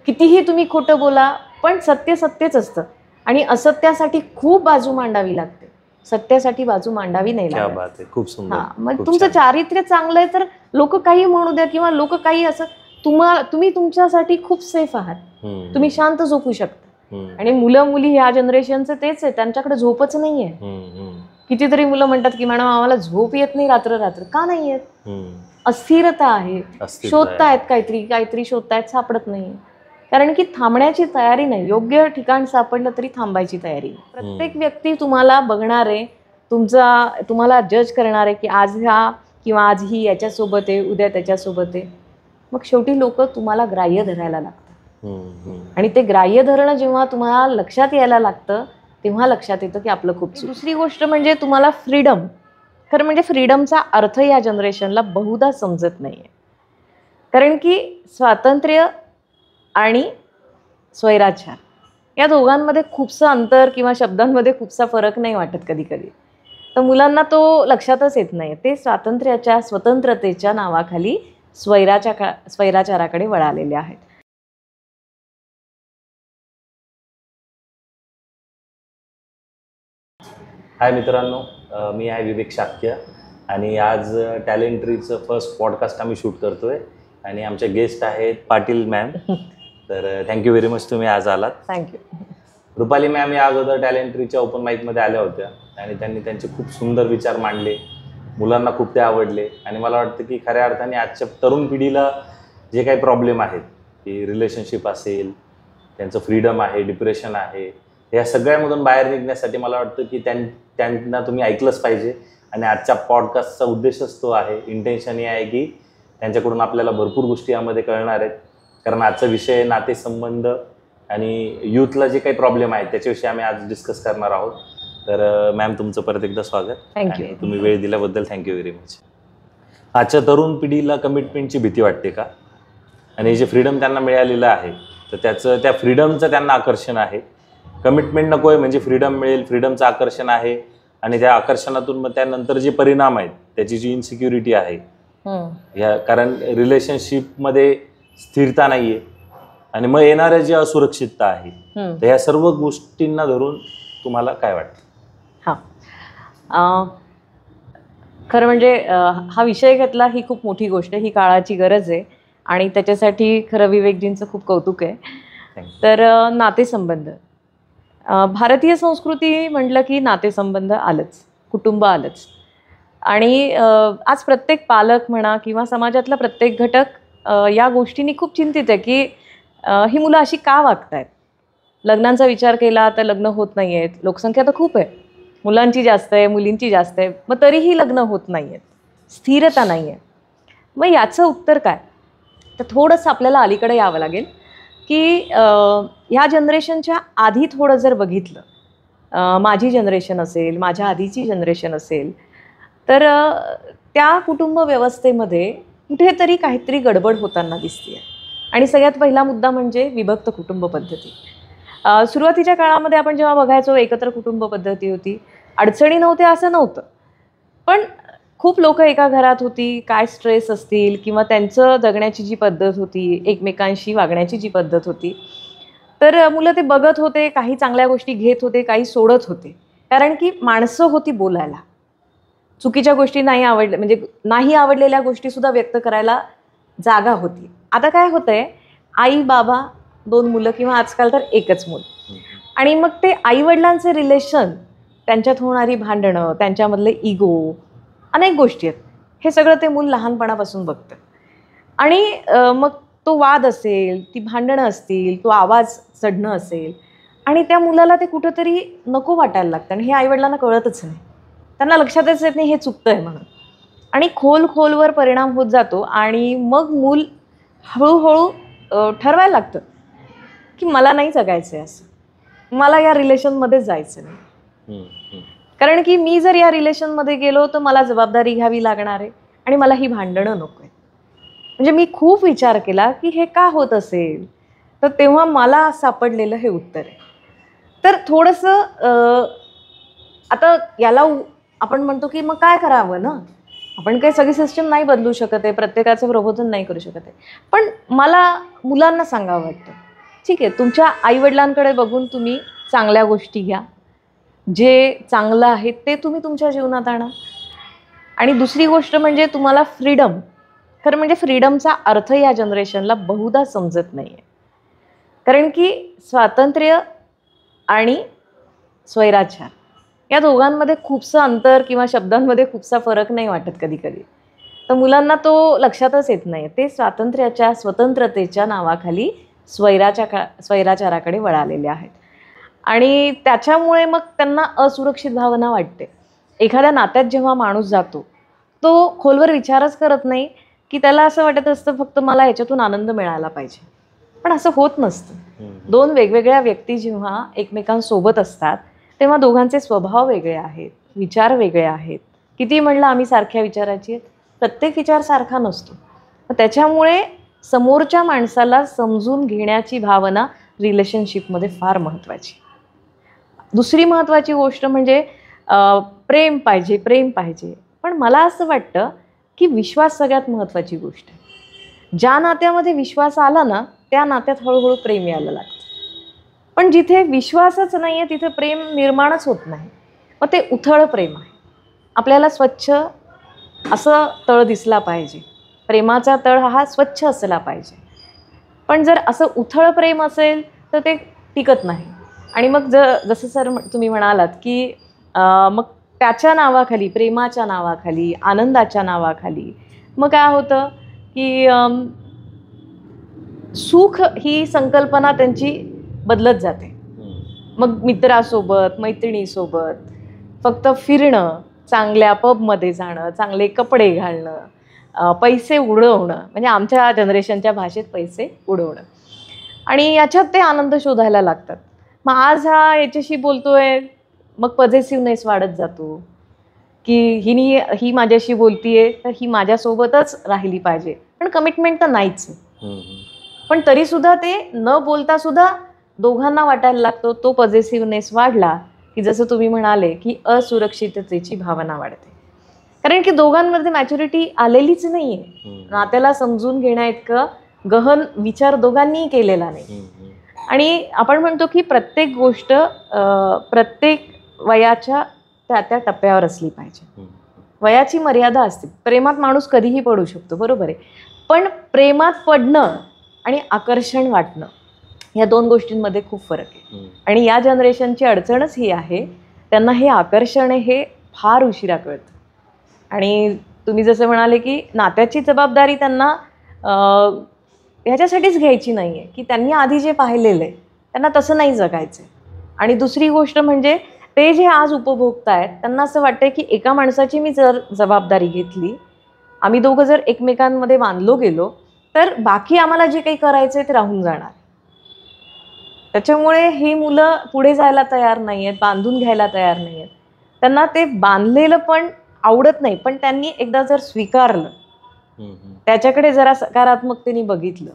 कितीही तुम्ही खोटं बोला, पण सत्य सत्यच असतं आणि असत्यासाठी खूप बाजू मांडावी लागते. सत्यासाठी बाजू मांडावी नाही क्या लागत. बात आहे, खूप सुंदर. मग तुमचं चारित्र्य चांगलं आहे तर लोक काही म्हणू द्या किंवा लोक काही असं, तुम्ही तुमच्यासाठी खूप सेफ आहात. तुम्ही शांत झोपू शकता. आणि मुलं मुली ह्या जनरेशनचं तेच आहे, त्यांच्याकडे झोपच नाहीये. कितीतरी मुलं म्हणतात की मॅडम आम्हाला झोप येत नाही रात्र रात्र. का नाही येत? अस्थिरता आहे. शोधतायत काहीतरी शोधतायत, सापडत नाही. कारण की थांबण्याची तयारी नाही. योग्य ठिकाण सापडलं तरी थांबायची तयारी. प्रत्येक व्यक्ती तुम्हाला बघणार आहे, तुम्हाला जज करणार आहे की आज ह्या किंवा आज ही याच्यासोबत आहे, उद्या त्याच्यासोबत आहे. मग शेवटी लोक तुम्हाला ग्राह्य धरायला लागतात. आणि ते ग्राह्य धरणं जेव्हा तुम्हाला लक्षात यायला लागतं तेव्हा लक्षात येतं की आपलं खूप. दुसरी गोष्ट म्हणजे तुम्हाला फ्रीडम. खरं म्हणजे फ्रीडमचा अर्थ या जनरेशनला बहुधा समजत नाहीये. कारण की स्वातंत्र्य आणि स्वैराचार या दोघांमध्ये खूपसं अंतर किंवा शब्दांमध्ये खूपसा फरक नाही वाटत कधी कधी. तर मुलांना तो लक्षातच येत नाही. ते स्वतंत्रतेच्या नावाखाली स्वैराचाराकडे वळालेले आहेत. हाय मित्रांनो, मी आहे विवेक शाक्य आणि आज टॅलेंट्रीचं फर्स्ट पॉडकास्ट आम्ही शूट करतोय आणि आमचे गेस्ट आहेत पाटील मॅम. तर थँक्यू व्हेरी मच, तुम्ही आज आलात. थँक्यू. रुपाली मॅम या अगोदर टॅलेंट्रीच्या ओपन माईकमध्ये आल्या होत्या आणि त्यांनी त्यांचे खूप सुंदर विचार मांडले. मुलांना खूप ते आवडले आणि मला वाटतं की खऱ्या अर्थाने आजच्या तरुण पिढीला जे काही प्रॉब्लेम आहेत की रिलेशनशिप असेल, त्यांचं फ्रीडम आहे, डिप्रेशन आहे, या सगळ्यामधून बाहेर निघण्यासाठी मला वाटतं की त्यांना तुम्ही ऐकलंच पाहिजे. आणि आजच्या पॉडकास्टचा उद्देशच तो आहे, इंटेन्शन हे आहे की त्यांच्याकडून आपल्याला भरपूर गोष्टी यामध्ये कळणार आहेत. कारण आजचा विषय नातेसंबंध आणि यूथला जे काही प्रॉब्लेम आहेत त्याच्याविषयी आम्ही आज डिस्कस करणार आहोत. तर मॅम, तुमचं परत एकदा स्वागत. थँक्यू. तुम्ही वेळ दिल्याबद्दल थँक्यू व्हेरी मच. आजच्या तरुण पिढीला कमिटमेंटची भीती वाटते का? आणि जे फ्रीडम त्यांना मिळालेलं आहे तर त्या फ्रीडमचं त्यांना आकर्षण आहे. कमिटमेंट नको आहे म्हणजे फ्रीडम मिळेल, फ्रीडमचं आकर्षण आहे. आणि त्या आकर्षणातून मग त्यानंतर जे परिणाम आहेत, त्याची जी इन्सिक्युरिटी आहे, कारण रिलेशनशिपमध्ये स्थिरता नाही आहे आणि मग येणाऱ्या जी असुरक्षितता आहे, तर ह्या सर्व गोष्टींना धरून तुम्हाला काय वाटतं? खरं म्हणजे हा विषय घेतला ही खूप मोठी गोष्ट आहे, ही काळाची गरज आहे आणि त्याच्यासाठी खरं विवेकजींचं खूप कौतुक आहे. तर नातेसंबंध, भारतीय संस्कृती म्हटलं की नातेसंबंध आलंच, कुटुंब आलंच. आणि आज प्रत्येक पालक म्हणा किंवा समाजातला प्रत्येक घटक या गोष्टींनी खूप चिंतित आहे की ही मुलं अशी का वागतायत. लग्नांचा विचार केला तर लग्न होत नाही आहेत. लोकसंख्या तर खूप आहे, मुलांची जास्त आहे, मुलींची जास्त आहे, मग तरीही लग्न होत नाही आहेत, स्थिरता नाही आहे. मग याचं उत्तर काय? तर थोडंसं आपल्याला अलीकडे यावं लागेल की ह्या जनरेशनच्या आधी थोडं जर बघितलं, माझी जनरेशन असेल, माझ्या आधीची जनरेशन असेल, तर त्या कुटुंब व्यवस्थेमध्ये कुठेतरी काहीतरी गडबड होताना दिसते. आणि सगळ्यात पहिला मुद्दा म्हणजे विभक्त कुटुंब पद्धती. सुरुवातीच्या काळामध्ये आपण जेव्हा बघायचो एकत्र कुटुंब पद्धती होती, अडचणी नव्हत्या असं नव्हतं, पण खूप लोक एका घरात होती. काय स्ट्रेस असतील किंवा त्यांचं जगण्याची जी पद्धत होती, एकमेकांशी वागण्याची जी पद्धत होती, तर मुलं ते बघत होते, काही चांगल्या गोष्टी घेत होते, काही सोडत होते. कारण की माणसं होती बोलायला, चुकीच्या गोष्टी नाही आवडल्या म्हणजे नाही आवडलेल्या गोष्टीसुद्धा व्यक्त करायला जागा होती. आता काय होतंय, आई बाबा, 2 मुलं किंवा आजकाल तर एकच मूल, आणि मग ते आईवडिलांचे रिलेशन, त्यांच्यात होणारी भांडणं, त्यांच्यामधले इगो, अनेक गोष्टी आहेत. हे सगळं ते मूल लहानपणापासून बघतं. आणि मग तो वाद असेल, ती भांडणं असतील, तो आवाज चढणं असेल, आणि त्या मुलाला ते कुठंतरी नको वाटायला लागतं. आणि हे आईवडिलांना कळतच नाही, त्यांना लक्षातच येत नाही हे चुकतं आहे म्हणून. आणि खोलवर परिणाम होत जातो आणि मग मूल हळूहळू ठरवायला लागतं की मला नाही जगायचं आहे असं, मला या रिलेशनमध्ये जायचं नाही. कारण की मी जर या रिलेशनमध्ये गेलो तर मला जबाबदारी घ्यावी लागणार आहे आणि मला ही भांडणं नको आहे. म्हणजे मी खूप विचार केला की हे का होत असेल, तर तेव्हा मला सापडलेलं हे उत्तर आहे. तर थोडंसं आता याला आपण म्हणतो की मग काय करावं ना, आपण काही सगळी सिस्टम नाही बदलू शकत आहे, प्रत्येकाचं प्रबोधन नाही करू शकत आहे, पण मला मुलांना सांगावं वाटतं ठीक आहे, तुमच्या आईवडिलांकडे बघून तुम्ही चांगल्या गोष्टी घ्या, जे चांगलं आहे ते तुम्ही तुमच्या जीवनात आणा. आणि दुसरी गोष्ट म्हणजे तुम्हाला फ्रीडम, खरं म्हणजे फ्रीडमचा अर्थ या जनरेशनला बहुधा समजत नाही आहे. कारण की स्वातंत्र्य आणि स्वैराचार या दोघांमध्ये खूपसं अंतर किंवा शब्दांमध्ये खूपसा फरक नाही वाटत कधी कधी. तर मुलांना तो लक्षातच येत नाही. ते स्वातंत्र्याच्या स्वतंत्रतेच्या नावाखाली स्वैराचाराकडे वळालेले आहेत. आणि त्याच्यामुळे मग त्यांना असुरक्षित भावना वाटते. एखाद्या नात्यात जेव्हा माणूस जातो तो खोलवर विचारच करत नाही की त्याला असं वाटत असतं फक्त मला याच्यातून आनंद मिळाला पाहिजे. पण असं होत नसतं. दोन वेगवेगळ्या व्यक्ती जेव्हा एकमेकांसोबत असतात तेव्हा दोघांचे स्वभाव वेगळे आहेत, विचार वेगळे आहेत. किती म्हणलं आम्ही सारख्या विचाराची आहेत, प्रत्येक विचार सारखा नसतो. त्याच्यामुळे समोरच्या माणसाला समजून घेण्याची भावना रिलेशनशिपमध्ये फार महत्त्वाची. दुसरी महत्त्वाची गोष्ट म्हणजे प्रेम पाहिजे, प्रेम पाहिजे. पण मला असं वाटतं की विश्वास सगळ्यात महत्त्वाची गोष्ट आहे. ज्या नात्यामध्ये विश्वास आला ना त्या नात्यात हळूहळू प्रेम यायला लागतं. पण जिथे विश्वासच नाही आहे तिथे प्रेम निर्माणच होत नाही. मग ते उथळ प्रेम आहे. आपल्याला स्वच्छ असं तळ दिसला पाहिजे. प्रेमाचा तळ हा स्वच्छ असला पाहिजे. पण जर असं उथळ प्रेम असेल तर ते टिकत नाही. आणि मग जसं सर तुम्ही म्हणालात की मग त्याच्या नावाखाली, प्रेमाच्या नावाखाली, आनंदाच्या नावाखाली मग काय होतं की सुख ही संकल्पना त्यांची बदलत जाते. मग मित्रासोबत, मैत्रिणीसोबत फक्त फिरणं, चांगल्या पबमध्ये जाणं, चांगले कपडे घालणं, पैसे उडवणं, म्हणजे आमच्या जनरेशनच्या भाषेत पैसे उडवणं. आणि याच्यात ते आनंद शोधायला लागतात. मग आज हा याच्याशी बोलतोय, मग पॉझिटिव्हनेस वाढत जातो की ही माझ्याशी बोलतीये तर ही माझ्यासोबतच राहिली पाहिजे. पण कमिटमेंट तर नाहीच. पण तरीसुद्धा ते न बोलता सुद्धा दोघांना वाटायला लागतो. तो पॉझिटिव्हनेस वाढला की जसं तुम्ही म्हणाले की असुरक्षिततेची भावना वाढते. कारण की दोघांमध्ये मॅच्युरिटी आलेलीच नाही आहे. नात्याला समजून घेण्या इतकं गहन विचार दोघांनीही केलेला नाही. आणि आपण म्हणतो की प्रत्येक गोष्ट प्रत्येक वयाच्या त्या टप्प्यावर असली पाहिजे. वयाची मर्यादा असते. प्रेमात माणूस कधीही पडू शकतो, बरोबर आहे. पण प्रेमात पडणं आणि आकर्षण वाटणं या दोन गोष्टींमध्ये खूप फरक आहे. आणि या जनरेशनची अडचणच ही आहे, त्यांना हे आकर्षण हे फार उशिरा कळतं. आणि तुम्ही जसं म्हणाले की नात्याची जबाबदारी त्यांना ह्याच्यासाठीच घ्यायची नाही आहे की त्यांनी आधी जे पाहिलेलं आहे त्यांना तसं नाही जगायचं आहे. आणि दुसरी गोष्ट म्हणजे ते जे आज उपभोगतायत त्यांना असं वाटतं की एका माणसाची मी जर जबाबदारी घेतली, आम्ही दोघं जर एकमेकांमध्ये बांधलो गेलो तर बाकी आम्हाला जे काही करायचं आहे ते राहून जाणार. त्याच्यामुळे ही मुलं पुढे जायला तयार नाही आहेत, बांधून घ्यायला तयार नाही आहेत. त्यांना ते बांधलेलं पण आवडत नाही. पण त्यांनी एकदा जर स्वीकारलं, त्याच्याकडे जरा सकारात्मकतेने बघितलं,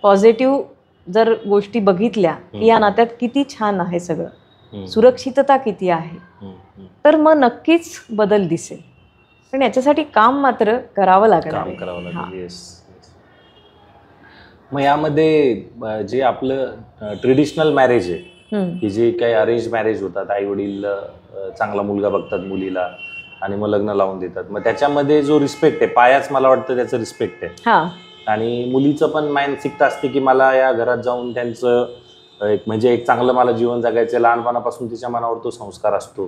पॉझिटिव्ह जर गोष्टी बघितल्या की या नात्यात किती छान आहे सगळं, सुरक्षितता किती आहे, तर मग नक्कीच बदल दिसेल. पण याच्यासाठी काम मात्र करावं लागणार. मग यामध्ये जे आपलं ट्रेडिशनल मॅरेज आहे की जे काही अरेंज मॅरेज होतात, आई वडील चांगला मुलगा बघतात मुलीला आणि मग लग्न लावून देतात, मग त्याच्यामध्ये जो रिस्पेक्ट आहे, पायाच मला वाटतं त्याचं रिस्पेक्ट आहे. आणि मुलीचं पण मानसिकता असते की मला या घरात जाऊन त्यांचं म्हणजे एक चांगलं मला जीवन जगायचं, लहानपणापासून तिच्या मनावर तो संस्कार असतो.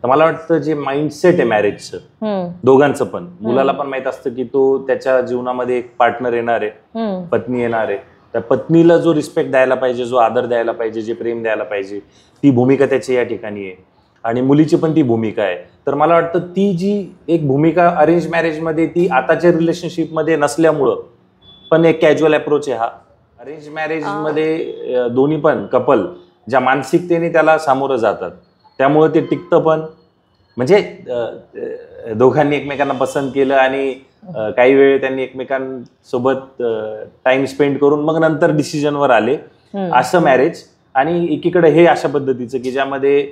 तर मला वाटतं जे माइंडसेट आहे मॅरेजचं दोघांचं पण, मुलाला पण माहित असतं की तो त्याच्या जीवनामध्ये एक पार्टनर येणार आहे, पत्नी येणार आहे. त्या पत्नीला जो रिस्पेक्ट द्यायला पाहिजे, जो आदर द्यायला पाहिजे, जे प्रेम द्यायला पाहिजे, ती भूमिका त्याची या ठिकाणी आहे. आणि मुलीची पण ती भूमिका आहे. तर मला वाटतं ती जी एक भूमिका अरेंज मॅरेजमध्ये ती आताच्या रिलेशनशिपमध्ये नसल्यामुळं पण एक कॅज्युअल अप्रोच आहे हा. अरेंज मॅरेजमध्ये दोन्ही पण कपल ज्या मानसिकतेने त्याला सामोरं जातात त्यामुळं ते टिकतं पण. म्हणजे दोघांनी एकमेकांना पसंत केलं आणि काही वेळ त्यांनी एकमेकांसोबत टाइम स्पेंड करून मग नंतर डिसिजनवर आले, असं मॅरेज. आणि एकीकडे हे अशा पद्धतीचं की ज्यामध्ये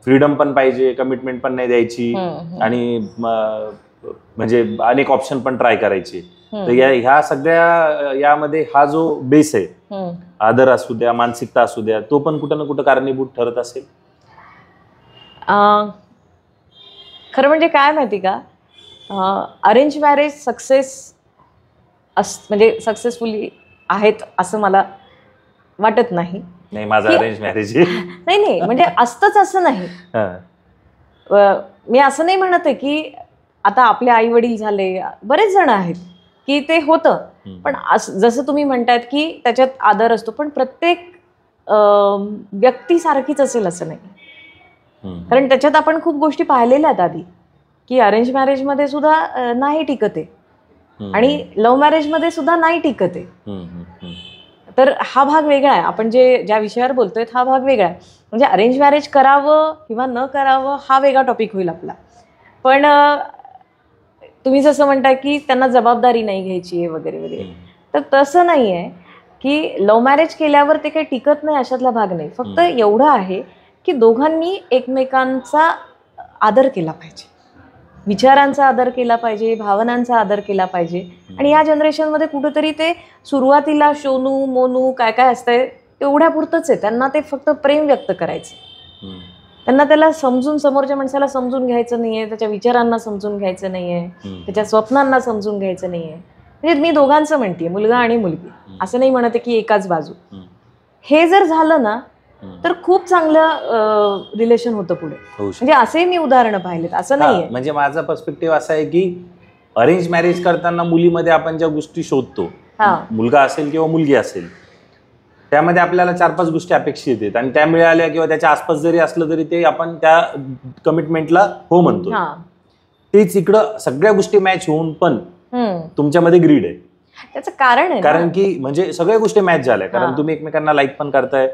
फ्रीडम पण पाहिजे, कमिटमेंट पण नाही द्यायची आणि म्हणजे अनेक ऑप्शन पण ट्राय करायचे. तर ह्या सगळ्या यामध्ये हा जो बेस आहे हम्म. आदर असू द्या, मानसिकता असू द्या, तो पण कुठं ना कुठं कारणीभूत ठरत असेल? खरं म्हणजे काय माहिती का, अरेंज मॅरेज म्हणजे सक्सेसफुली आहेत असं मला वाटत नाही. नाही, माझं की- अरेंज मॅरेज आहे. नाही नाही, म्हणजे असतंच असं नाही. मी असं नाही म्हणत आहे की आता आपले आई वडील झाले, बरेच जण आहेत की ते होतं, पण जसं तुम्ही म्हणतायत की त्याच्यात आदर असतो, पण प्रत्येक व्यक्ती सारखीच असेल असं नाही. कारण त्याच्यात आपण खूप गोष्टी पाहिलेल्या आहेत आधी, की अरेंज मॅरेजमध्ये सुद्धा नाही टिकत आहे आणि लव्ह मॅरेजमध्ये सुद्धा नाही टिकत आहे. तर हा भाग वेगळा आहे. आपण ज्या विषयावर बोलतोय हा भाग वेगळा आहे. म्हणजे अरेंज मॅरेज करावं किंवा न करावं हा वेगळा टॉपिक होईल आपला. पण तुम्ही जसं म्हणताय की त्यांना जबाबदारी नाही घ्यायची आहे वगैरे वगैरे, तर तसं नाही आहे की लव्ह मॅरेज केल्यावर ते काही टिकत नाही अशातला भाग नाही. फक्त एवढं आहे की दोघांनी एकमेकांचा आदर केला पाहिजे, विचारांचा आदर केला पाहिजे, भावनांचा आदर केला पाहिजे. आणि या जनरेशनमध्ये कुठेतरी ते सुरुवातीला शोनू मोनू काय काय असतंय तेवढ्यापुरतंच आहे. त्यांना ते फक्त प्रेम व्यक्त करायचं, त्यांना त्याला समोरच्या माणसाला समजून घ्यायचं नाहीये, त्याच्या विचारांना समजून घ्यायचं नाहीये, त्याच्या स्वप्नांना समजून घ्यायचं नाहीये. म्हणजे मी दोघांचं म्हणते, मुलगा आणि मुलगी, असं नाही म्हणते की एकाच बाजू. हे जर झालं ना तर खूप चांगलं रिलेशन होतं पुढे. म्हणजे असे मी उदाहरणं पाहिलेत, असं नाहीये. म्हणजे माझा पर्स्पेक्टिव्ह असा आहे की अरेंज मॅरेज करताना मुलीमध्ये आपण ज्या गोष्टी शोधतो, मुलगा असेल किंवा मुलगी असेल, त्यामध्ये आपल्याला 4-5 गोष्टी अपेक्षित आहेत आणि त्या मिळाल्या किंवा त्याच्या आसपास जरी असलं तरी ते आपण त्या कमिटमेंटला हो म्हणतो. तेच इकडं सगळ्या गोष्टी मॅच होऊन पण तुमच्यामध्ये ग्रीड आहे. त्याचं कारण आहे, कारण की म्हणजे सगळ्या गोष्टी मॅच झाल्या, कारण तुम्ही एकमेकांना लाईक पण करताय,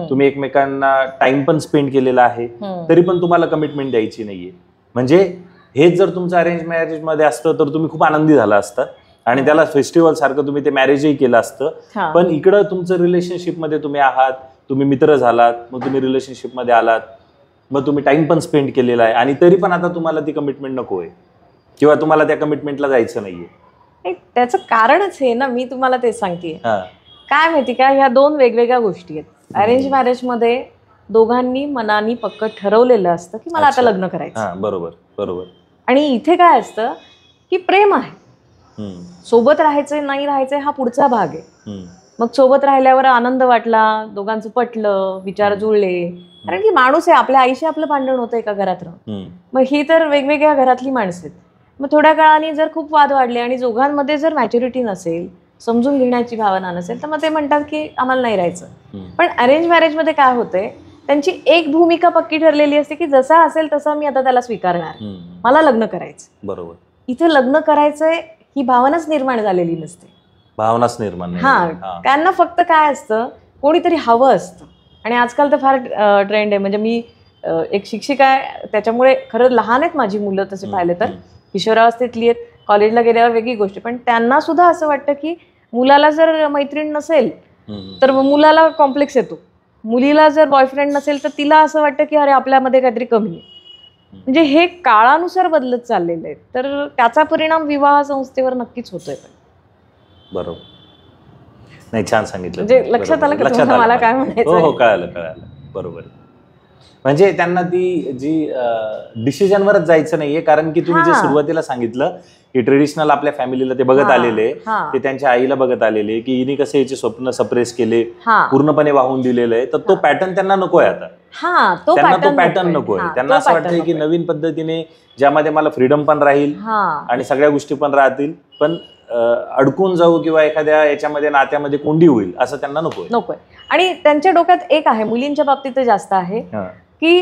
तुम्ही एकमेकांना टाइम पण स्पेंड केलेला आहे, तरी पण तुम्हाला कमिटमेंट द्यायची नाहीये. म्हणजे हेच जर तुमचं अरेंज मॅरेज मध्ये असतं तर तुम्ही खूप आनंदी झाला असता आणि त्याला फेस्टिवल सारखं तुम्ही ते मॅरेजही केलं असतं. पण इकडं तुमचं रिलेशनशिप मध्ये तुम्ही आहात, तुम्ही मित्र झालात, मग तुम्ही रिलेशनशिप मध्ये आलात, मग तुम्ही टाइम पण स्पेंड केलेला आहे आणि तरी पण आता तुम्हाला ती कमिटमेंट नको आहे किंवा तुम्हाला त्या कमिटमेंटला जायचं नाहीये. त्याचं कारणच हे ना, मी तुम्हाला तेच सांगते. काय माहिती का, ह्या 2 वेगवेगळ्या गोष्टी आहेत. अरेंज मॅरेज मध्ये दोघांनी मनानी पक्क ठरवलेलं असतं की मला आता लग्न करायचं. बरोबर बरोबर. आणि इथे काय असतं की प्रेम आहे, सोबत राहायचंय नाही राहायचंय हा पुढचा भाग आहे. मग सोबत राहिल्यावर आनंद वाटला, दोघांचं पटलं, विचार जुळले, कारण की माणूस आहे, आपल्या आईशी आपलं भांडण होतं एका घरात राहून. मग ही तर वेगवेगळ्या घरातली माणसं आहेत. मग थोड्या काळाने जर खूप वाद वाढले आणि दोघांमध्ये जर मॅच्युरिटी नसेल, समजून घेण्याची भावना नसेल, तर मग ते म्हणतात की आम्हाला नाही राहायचं. पण अरेंज मॅरेजमध्ये काय होतंय, त्यांची एक भूमिका पक्की ठरलेली असते की जसा असेल तसा मी आता त्याला स्वीकारणार, मला लग्न करायचं. बरोबर. इथे लग्न करायचंय ही भावनाच निर्माण झालेली नसते. भावनाच निर्माण त्यांना फक्त काय असतं, कोणीतरी हवं असतं. आणि आजकाल तर फार ट्रेंड आहे. म्हणजे मी एक शिक्षिका आहे, त्याच्यामुळे खरं लहान आहेत माझी मुलं तसे पाहिले तर, किशोरावस्थेतली आहेत, कॉलेजला गेल्यावर वेगळी गोष्ट. पण त्यांना सुद्धा असं वाटतं की मुलाला जर मैत्रीण नसेल तर मुलाला कॉम्प्लेक्स येतो, मुलीला जर बॉयफ्रेंड नसेल तर तिला असं वाटतं की अरे आपल्यामध्ये काहीतरी कमी आहे. म्हणजे हे काळानुसार बदलत चाललेलं आहे. तर त्याचा परिणाम विवाह संस्थेवर नक्कीच होतोय. बरोबर. नाही, छान सांगितलं. म्हणजे लक्षात आलं का तुम्हाला मला काय म्हणायचं? हो, कळालं. बरोबर. म्हणजे त्यांना ती जी डिसिजनवरच जायचं नाहीये, कारण की तुम्ही जे सुरुवातीला सांगितलं की ट्रेडिशनल आपल्या फॅमिलीला ते बघत आलेले, ते त्यांच्या आईला बघत आलेले की हिने कसे याचे स्वप्न सप्रेस केले, पूर्णपणे वाहून दिलेलं आहे. तर तो पॅटर्न त्यांना नको आहे आता. त्यांना तो पॅटर्न नको आहे. त्यांना असं वाटतंय की नवीन पद्धतीने ज्यामध्ये मला फ्रीडम पण राहील आणि सगळ्या गोष्टी पण राहतील, पण अडकून जाऊ किंवा एखाद्या याच्यामध्ये नात्यामध्ये कोंडी होईल असं त्यांना नकोय. आणि त्यांच्या डोक्यात एक आहे, मुलींच्या बाबतीत जास्त आहे की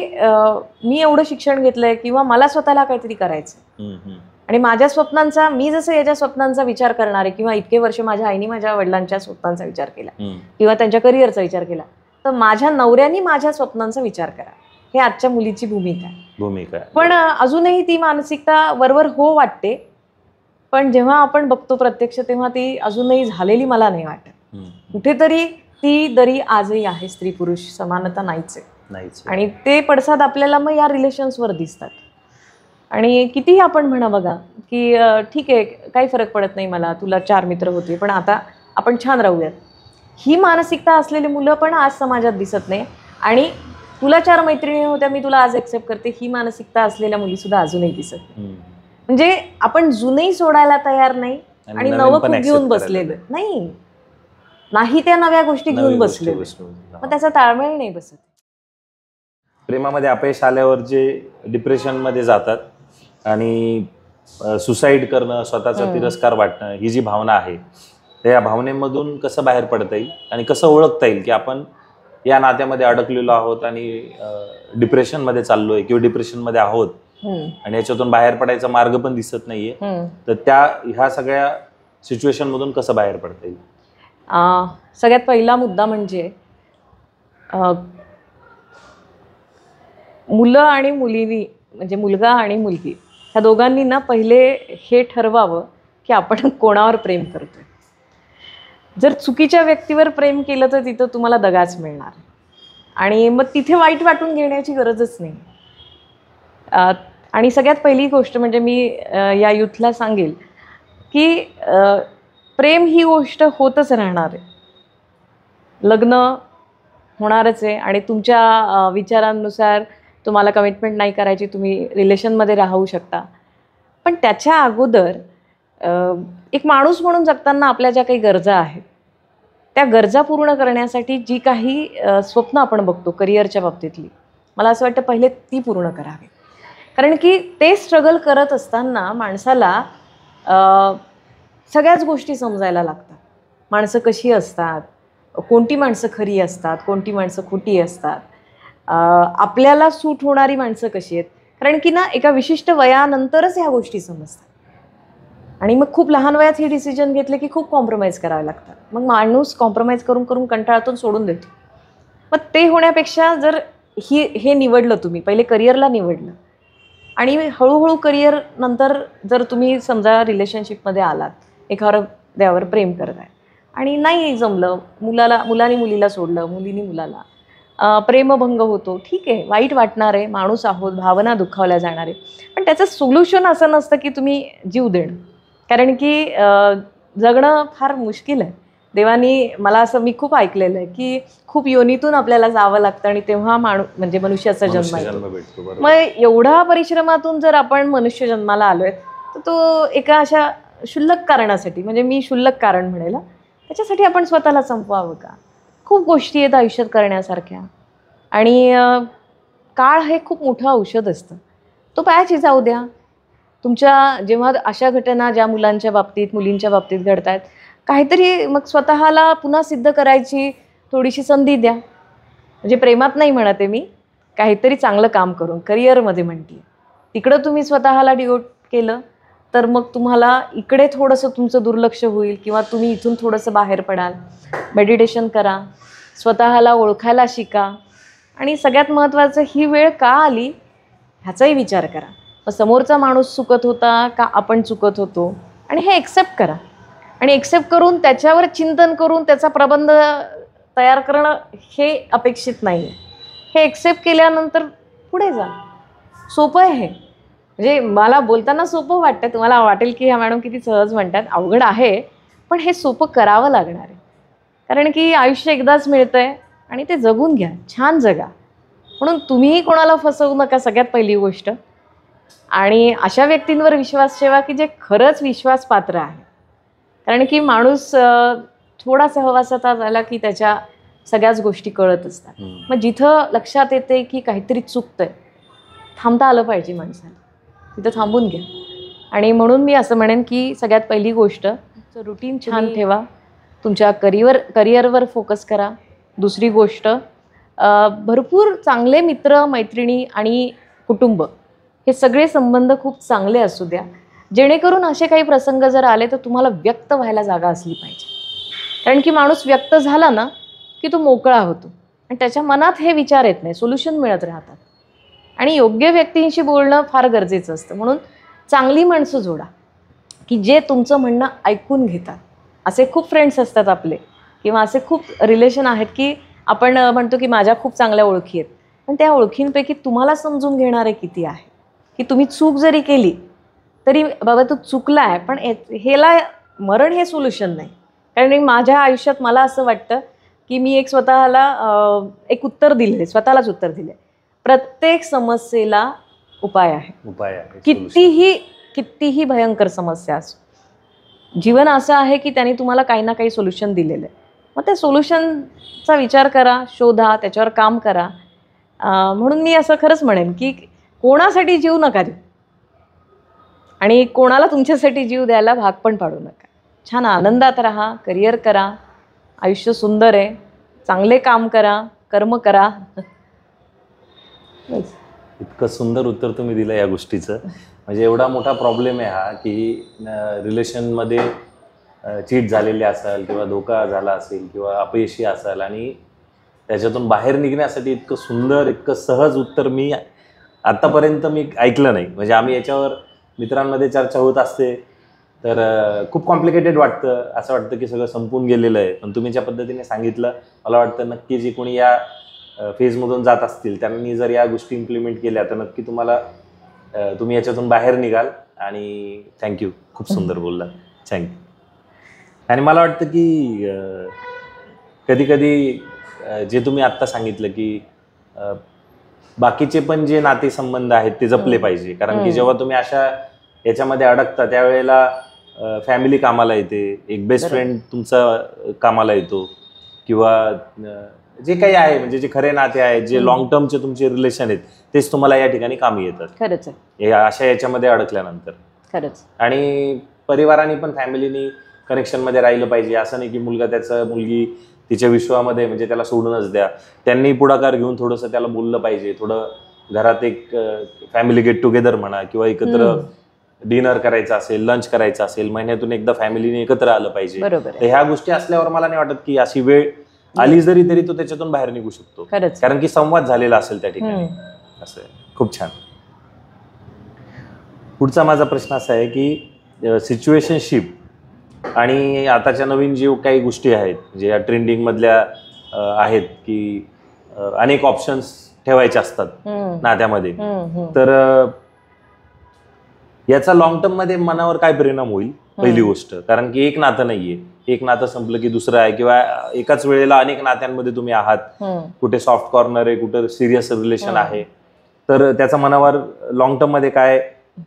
मी एवढं शिक्षण घेतलंय किंवा मला स्वतःला काहीतरी करायचं आणि माझ्या स्वप्नांचा, मी जसं याच्या स्वप्नांचा विचार करणार आहे किंवा इतके वर्ष माझ्या आईनी माझ्या वडिलांच्या स्वप्नांचा विचार केला किंवा त्यांच्या करिअरचा विचार केला, तर माझ्या नवऱ्यानी माझ्या स्वप्नांचा विचार करा, हे आजच्या मुलीची भूमिका आहे. पण अजूनही ती मानसिकता वरवर हो वाटते, पण जेव्हा आपण बघतो प्रत्यक्ष तेव्हा ती अजूनही झालेली मला नाही वाटत. कुठेतरी ती दरी आजही आहे, स्त्री पुरुष समानता नाहीच आहे. आणि ते पडसाद आपल्याला मग या रिलेशन्सवर दिसतात. आणि कितीही आपण म्हणा बघा की ठीक आहे काही फरक पडत नाही मला, तुला 4 मित्र होते पण आता आपण छान राहूयात, ही मानसिकता असलेली मुलं पण आज समाजात दिसत नाही. आणि तुला 4 मैत्रिणी होत्या, मी तुला आज एक्सेप्ट करते, ही मानसिकता असलेल्या मुलीसुद्धा अजूनही दिसत नाही. म्हणजे आपण जुनही सोडायला तयार नाही आणि नवं खूप घेऊन बसलेलं नाही त्या नव्या गोष्टी घेऊन बसलेलो. मग त्याचा ताळमेळ नाही बसत. प्रेमामध्ये अपयश आल्यावर जे डिप्रेशनमध्ये जातात आणि सुसाईड करणं, स्वतःचा तिरस्कार वाटणं, ही जी भावना आहे, तर या भावनेमधून कसं बाहेर पडता येईल आणि कसं ओळखता येईल की आपण या नात्यामध्ये अडकलेलो आहोत आणि डिप्रेशनमध्ये चाललोय किंवा डिप्रेशनमध्ये आहोत आणि याच्यातून बाहेर पडायचा मार्ग पण दिसत नाहीये, तर ह्या सगळ्या सिच्युएशन मधून कसं बाहेर पडता येईल? सगळ्यात पहिला मुद्दा म्हणजे मुलं आणि मुलीनी, म्हणजे मुलगा आणि मुलगी, ह्या दोघांनी ना पहिले हे ठरवावं की आपण कोणावर प्रेम करतोय. जर चुकीच्या व्यक्तीवर प्रेम केलं तर तिथं तुम्हाला दगाच मिळणार आणि मग तिथे वाईट वाटून घेण्याची गरजच नाही. आणि सगळ्यात पहिली गोष्ट म्हणजे मी या युथला सांगेल की प्रेम ही गोष्ट होतच राहणार आहे. लग्न होणारच आहे आणि तुमच्या विचारांनुसार तुम्हाला कमिटमेंट नाही करायची, तुम्ही रिलेशनमध्ये राहू शकता. पण त्याच्या अगोदर एक माणूस म्हणून जगताना आपल्या ज्या काही गरजा आहेत, त्या गरजा पूर्ण करण्यासाठी जी काही स्वप्न आपण बघतो करिअरच्या बाबतीतली, मला असं वाटतं पहिले ती पूर्ण करावी. कारण की ते स्ट्रगल करत असताना माणसाला सगळ्याच गोष्टी समजायला लागतात. माणसं कशी असतात, कोणती माणसं खरी असतात, कोणती माणसं खोटी असतात, आपल्याला सूट होणारी माणसं कशी आहेत. कारण की ना एका विशिष्ट वयानंतरच ह्या गोष्टी समजतात आणि मग खूप लहान वयात ही डिसिजन घेतले की खूप कॉम्प्रोमाइज करावे लागतात. मग माणूस कॉम्प्रोमाइज करून करून कंटाळातून सोडून देतो. मग ते होण्यापेक्षा जर हे निवडलं, तुम्ही पहिले करिअरला निवडलं आणि हळूहळू करिअर नंतर जर तुम्ही समजा रिलेशनशिपमध्ये आलात, एखाद्यावर प्रेम करताय आणि नाही जमलं, मुलाने मुलीला सोडलं, मुलीने मुलाला, प्रेमभंग होतो, ठीक आहे, वाईट वाटणार आहे, माणूस आहोत, भावना दुखावल्या जाणार आहे. पण त्याचं सोल्युशन असं नसतं की तुम्ही जीव देणं. कारण की जगणं फार मुश्किल आहे. देवानी, मला असं मी खूप ऐकलेलं आहे की खूप योनीतून आपल्याला जावं लागतं आणि तेव्हा म्हणजे मनुष्याचा जन्म येतो. मग एवढ्या परिश्रमातून जर आपण मनुष्य जन्माला आलोय तर तो एका अशा क्षुल्लक कारणासाठी, म्हणजे मी क्षुल्लक कारण म्हणेल, त्याच्यासाठी आपण स्वतःला संपवावं का? खूप गोष्टी आहेत आयुष्यात करण्यासारख्या आणि काळ हे खूप मोठं औषध असतं. तो पायाची जाऊ द्या. तुमच्या जेव्हा अशा घटना ज्या मुलांच्या बाबतीत, मुलींच्या बाबतीत घडतात, काहीतरी मग स्वतःला पुन्हा सिद्ध करायची थोडीशी संधी द्या. म्हणजे प्रेमात नाही म्हणत आहे मी, काहीतरी चांगलं काम करून करिअरमध्ये म्हणते, तिकडं तुम्ही स्वतःला डिवोट केलं तर मग तुम्हाला इकडे थोडंसं तुमचं दुर्लक्ष होईल किंवा तुम्ही इथून थोडंसं बाहेर पडाल. मेडिटेशन करा, स्वतःला ओळखायला शिका आणि सगळ्यात महत्त्वाचं, ही वेळ का आली ह्याचाही विचार करा. मग समोरचा माणूस चुकत होता का आपण चुकत होतो, आणि हे एक्सेप्ट करा. आणि एक्सेप्ट करून त्याच्यावर चिंतन करून त्याचा प्रबंध तयार करणं हे अपेक्षित नाही आहे. हे एक्सेप्ट केल्यानंतर पुढे जा. सोपं आहे हे. म्हणजे मला बोलताना सोपं वाटतं, तुम्हाला वाटेल की ह्या मॅडम किती सहज म्हणतात, अवघड आहे, पण हे सोपं करावं लागणार आहे. कारण की आयुष्य एकदाच मिळतं आहे आणि ते जगून घ्या, छान जगा. म्हणून तुम्हीही कोणाला फसवू नका, सगळ्यात पहिली गोष्ट. आणि अशा व्यक्तींवर विश्वास ठेवा की जे खरंच विश्वासपात्र आहे. कारण की माणूस थोडा सहवासात झाला की त्याच्या सगळ्याच गोष्टी कळत असतात. मग जिथं लक्षात येते की काहीतरी चुकतंय, थांबता आलं पाहिजे माणसाला, तिथं थांबून घ्या. आणि म्हणून मी असं म्हणेन की सगळ्यात पहिली गोष्ट, तुमचं रुटीन छान ठेवा, तुमच्या करिअरवर फोकस करा. दुसरी गोष्ट, भरपूर चांगले मित्र मैत्रिणी आणि कुटुंब हे सगळे संबंध खूप चांगले असू द्या, जेणेकरून असे काही प्रसंग जर आले तर तुम्हाला व्यक्त व्हायला जागा असली पाहिजे. कारण की माणूस व्यक्त झाला ना की तो मोकळा होतो आणि त्याच्या मनात हे विचार येत नाही, सोल्युशन मिळत राहतात. आणि योग्य व्यक्तींशी बोलणं फार गरजेचं असतं. म्हणून चांगली माणसं जोडा की जे तुमचं म्हणणं ऐकून घेतात. असे खूप फ्रेंड्स असतात आपले, किंवा असे खूप रिलेशन आहेत की आपण म्हणतो की माझ्या खूप चांगल्या ओळखी आहेत, पण त्या ओळखींपैकी तुम्हाला समजून घेणारे किती आहे, की तुम्ही चूक जरी केली तरी बाबा तू चुकला आहे, पण ह्याला मरण हे सोल्युशन नाही, कारण माझ्या आयुष्यात मला असं वाटतं की मी एक स्वतःला एक उत्तर दिले, स्वतःलाच उत्तर दिले, प्रत्येक समस्येला उपाय आहे. उपाय आहे. कितीही भयंकर समस्या असो, जीवन असं आहे की त्यांनी तुम्हाला काही ना काही सोल्युशन दिलेलं आहे. मग त्या सोल्युशनचा विचार करा, शोधा, त्याच्यावर काम करा. म्हणून मी असं खरंच म्हणेन की कोणासाठी जीव नका देऊ आणि कोणाला तुमच्यासाठी जीव द्यायला भाग पण पाडू नका. छान आनंदात राहा, करिअर करा, आयुष्य सुंदर आहे, चांगले काम करा, कर्म करा. इतकं सुंदर उत्तर तुम्ही दिलं या गोष्टीचं. म्हणजे एवढा मोठा प्रॉब्लेम आहे हा की रिलेशनमध्ये चीट झालेली असेल किंवा धोका झाला असेल किंवा अपयशी असेल आणि त्याच्यातून बाहेर निघण्यासाठी इतकं सुंदर, इतकं सहज उत्तर मी आत्तापर्यंत ऐकलं नाही. म्हणजे आम्ही याच्यावर मित्रांमध्ये चर्चा होत असते तर खूप कॉम्प्लिकेटेड वाटतं, असं वाटतं की सगळं संपून गेलेलं आहे. पण तुम्ही ज्या पद्धतीने सांगितलं, मला वाटतं नक्की जे कोणी या फेजमधून जात असतील त्यांनी जर या गोष्टी इम्प्लिमेंट केल्या तर नक्की तुम्ही याच्यातून बाहेर निघाल. आणि थँक्यू, खूप सुंदर बोलला, थँक्यू. आणि मला वाटतं की कधी कधी जे तुम्ही आत्ता सांगितलं की बाकीचे पण जे नातेसंबंध आहेत ते जपले पाहिजे. कारण की जेव्हा तुम्ही अशा याच्यामध्ये अडकता त्यावेळेला फॅमिली कामाला येते, एक बेस्ट फ्रेंड तुमचा कामाला येतो किंवा जे काही आहे म्हणजे जे खरे नाते आहेत, जे लॉंग टर्मचे तुमचे रिलेशन आहेत तेच तुम्हाला या ठिकाणी कामी येतात. खरंच आहे, अशा याच्यामध्ये अडकल्यानंतर. खरंच. आणि परिवाराने पण फॅमिलीनी कनेक्शनमध्ये राहिलं पाहिजे. असं नाही की मुलगी तिच्या विश्वामध्ये म्हणजे त्याला सोडूनच द्या. त्यांनी पुढाकार घेऊन थोडंसं त्याला बोललं पाहिजे. थोडं घरात एक फॅमिली गेट टुगेदर म्हणा किंवा एकत्र डिनर करायचं असेल, लंच करायचं असेल, महिन्यातून एकदा फॅमिलीने एकत्र आलं पाहिजे. तर ह्या गोष्टी असल्यावर मला नाही वाटत की अशी वेळ आली तरी तो त्याच्यातून बाहेर निघू शकतो. कारण की संवाद झालेला असेल त्या ठिकाणी. असं खूप छान. पुढचा माझा प्रश्न असा आहे की सिच्युएशनशिप आणि आताच्या नवीन जे काही गोष्टी आहेत म्हणजे या ट्रेंडिंग मधल्या आहेत की अनेक ऑप्शन्स ठेवायचे असतात नात्यामध्ये, तर याचा लॉंग टर्म मध्ये मनावर काय परिणाम होईल पहिली गोष्ट. कारण की एक नातं नाहीये, एक नातं संपलं की दुसरं आहे किंवा एकाच वेळेला अनेक नात्यांमध्ये तुम्ही आहात. कुठे सॉफ्ट कॉर्नर आहे, कुठे सिरियस रिलेशन आहे. तर त्याचा मनावर लॉंग टर्म मध्ये काय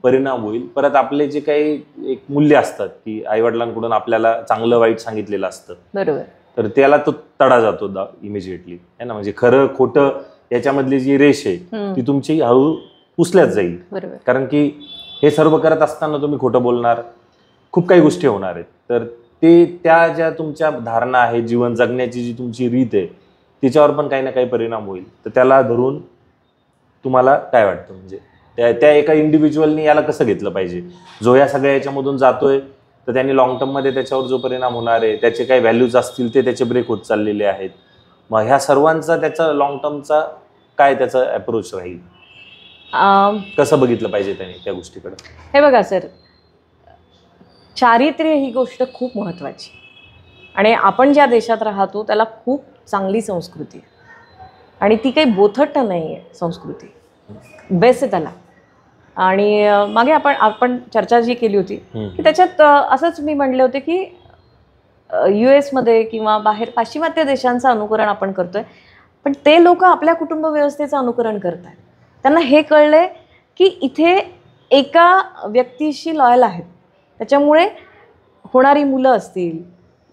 परिणाम होईल. परत आपले जे काही एक मूल्य असतात की आईवडिलांकडून आपल्याला चांगलं वाईट सांगितलेलं असतं, बरोबर, तर त्याला तो तडा जातो इमिजिएटली आहे ना. म्हणजे खरं खोटं याच्यामधली जी रेष आहे ती तुमची हळू पुसल्याच जाईल. कारण की हे सर्व करत असताना तुम्ही खोटं बोलणार, खूप काही गोष्टी होणार आहेत. तर त्या ज्या तुमच्या धारणा आहेत, जीवन जगण्याची जी तुमची रीत आहे तिच्यावर पण काही ना काही परिणाम होईल. तर त्याला धरून तुम्हाला काय वाटतं म्हणजे त्या एका इंडिव्हिज्युअलनी याला कसं घेतलं पाहिजे जो या सगळ्या याच्यामधून जातोय. तर त्यांनी लॉंग टर्म मध्ये त्याच्यावर जो परिणाम होणार आहे, त्याचे काही व्हॅल्यूज असतील ते त्याचे ब्रेक होत चाललेले आहेत. मग ह्या सर्वांचा त्याचा लॉंग टर्मचा काय त्याचा अप्रोच राहील, कसं बघितलं पाहिजे त्यांनी त्या गोष्टीकडे. हे बघा सर, चारित्र्य ही गोष्ट खूप महत्त्वाची आणि आपण ज्या देशात राहतो त्याला खूप चांगली संस्कृती आहे आणि ती काही बोथट नाही आहे संस्कृती, बेस्ट आहे त्याला. आणि मागे आपण चर्चा जी केली होती की त्याच्यात असंच मी म्हणले होते की US मध्ये किंवा बाहेर पाश्चिमात्य देशांचं अनुकरण आपण करतोय, पण ते लोक आपल्या कुटुंब व्यवस्थेचं अनुकरण करतात. त्यांना हे कळलंय की इथे एका व्यक्तीशी लॉयल आहेत, त्याच्यामुळे होणारी मुलं असतील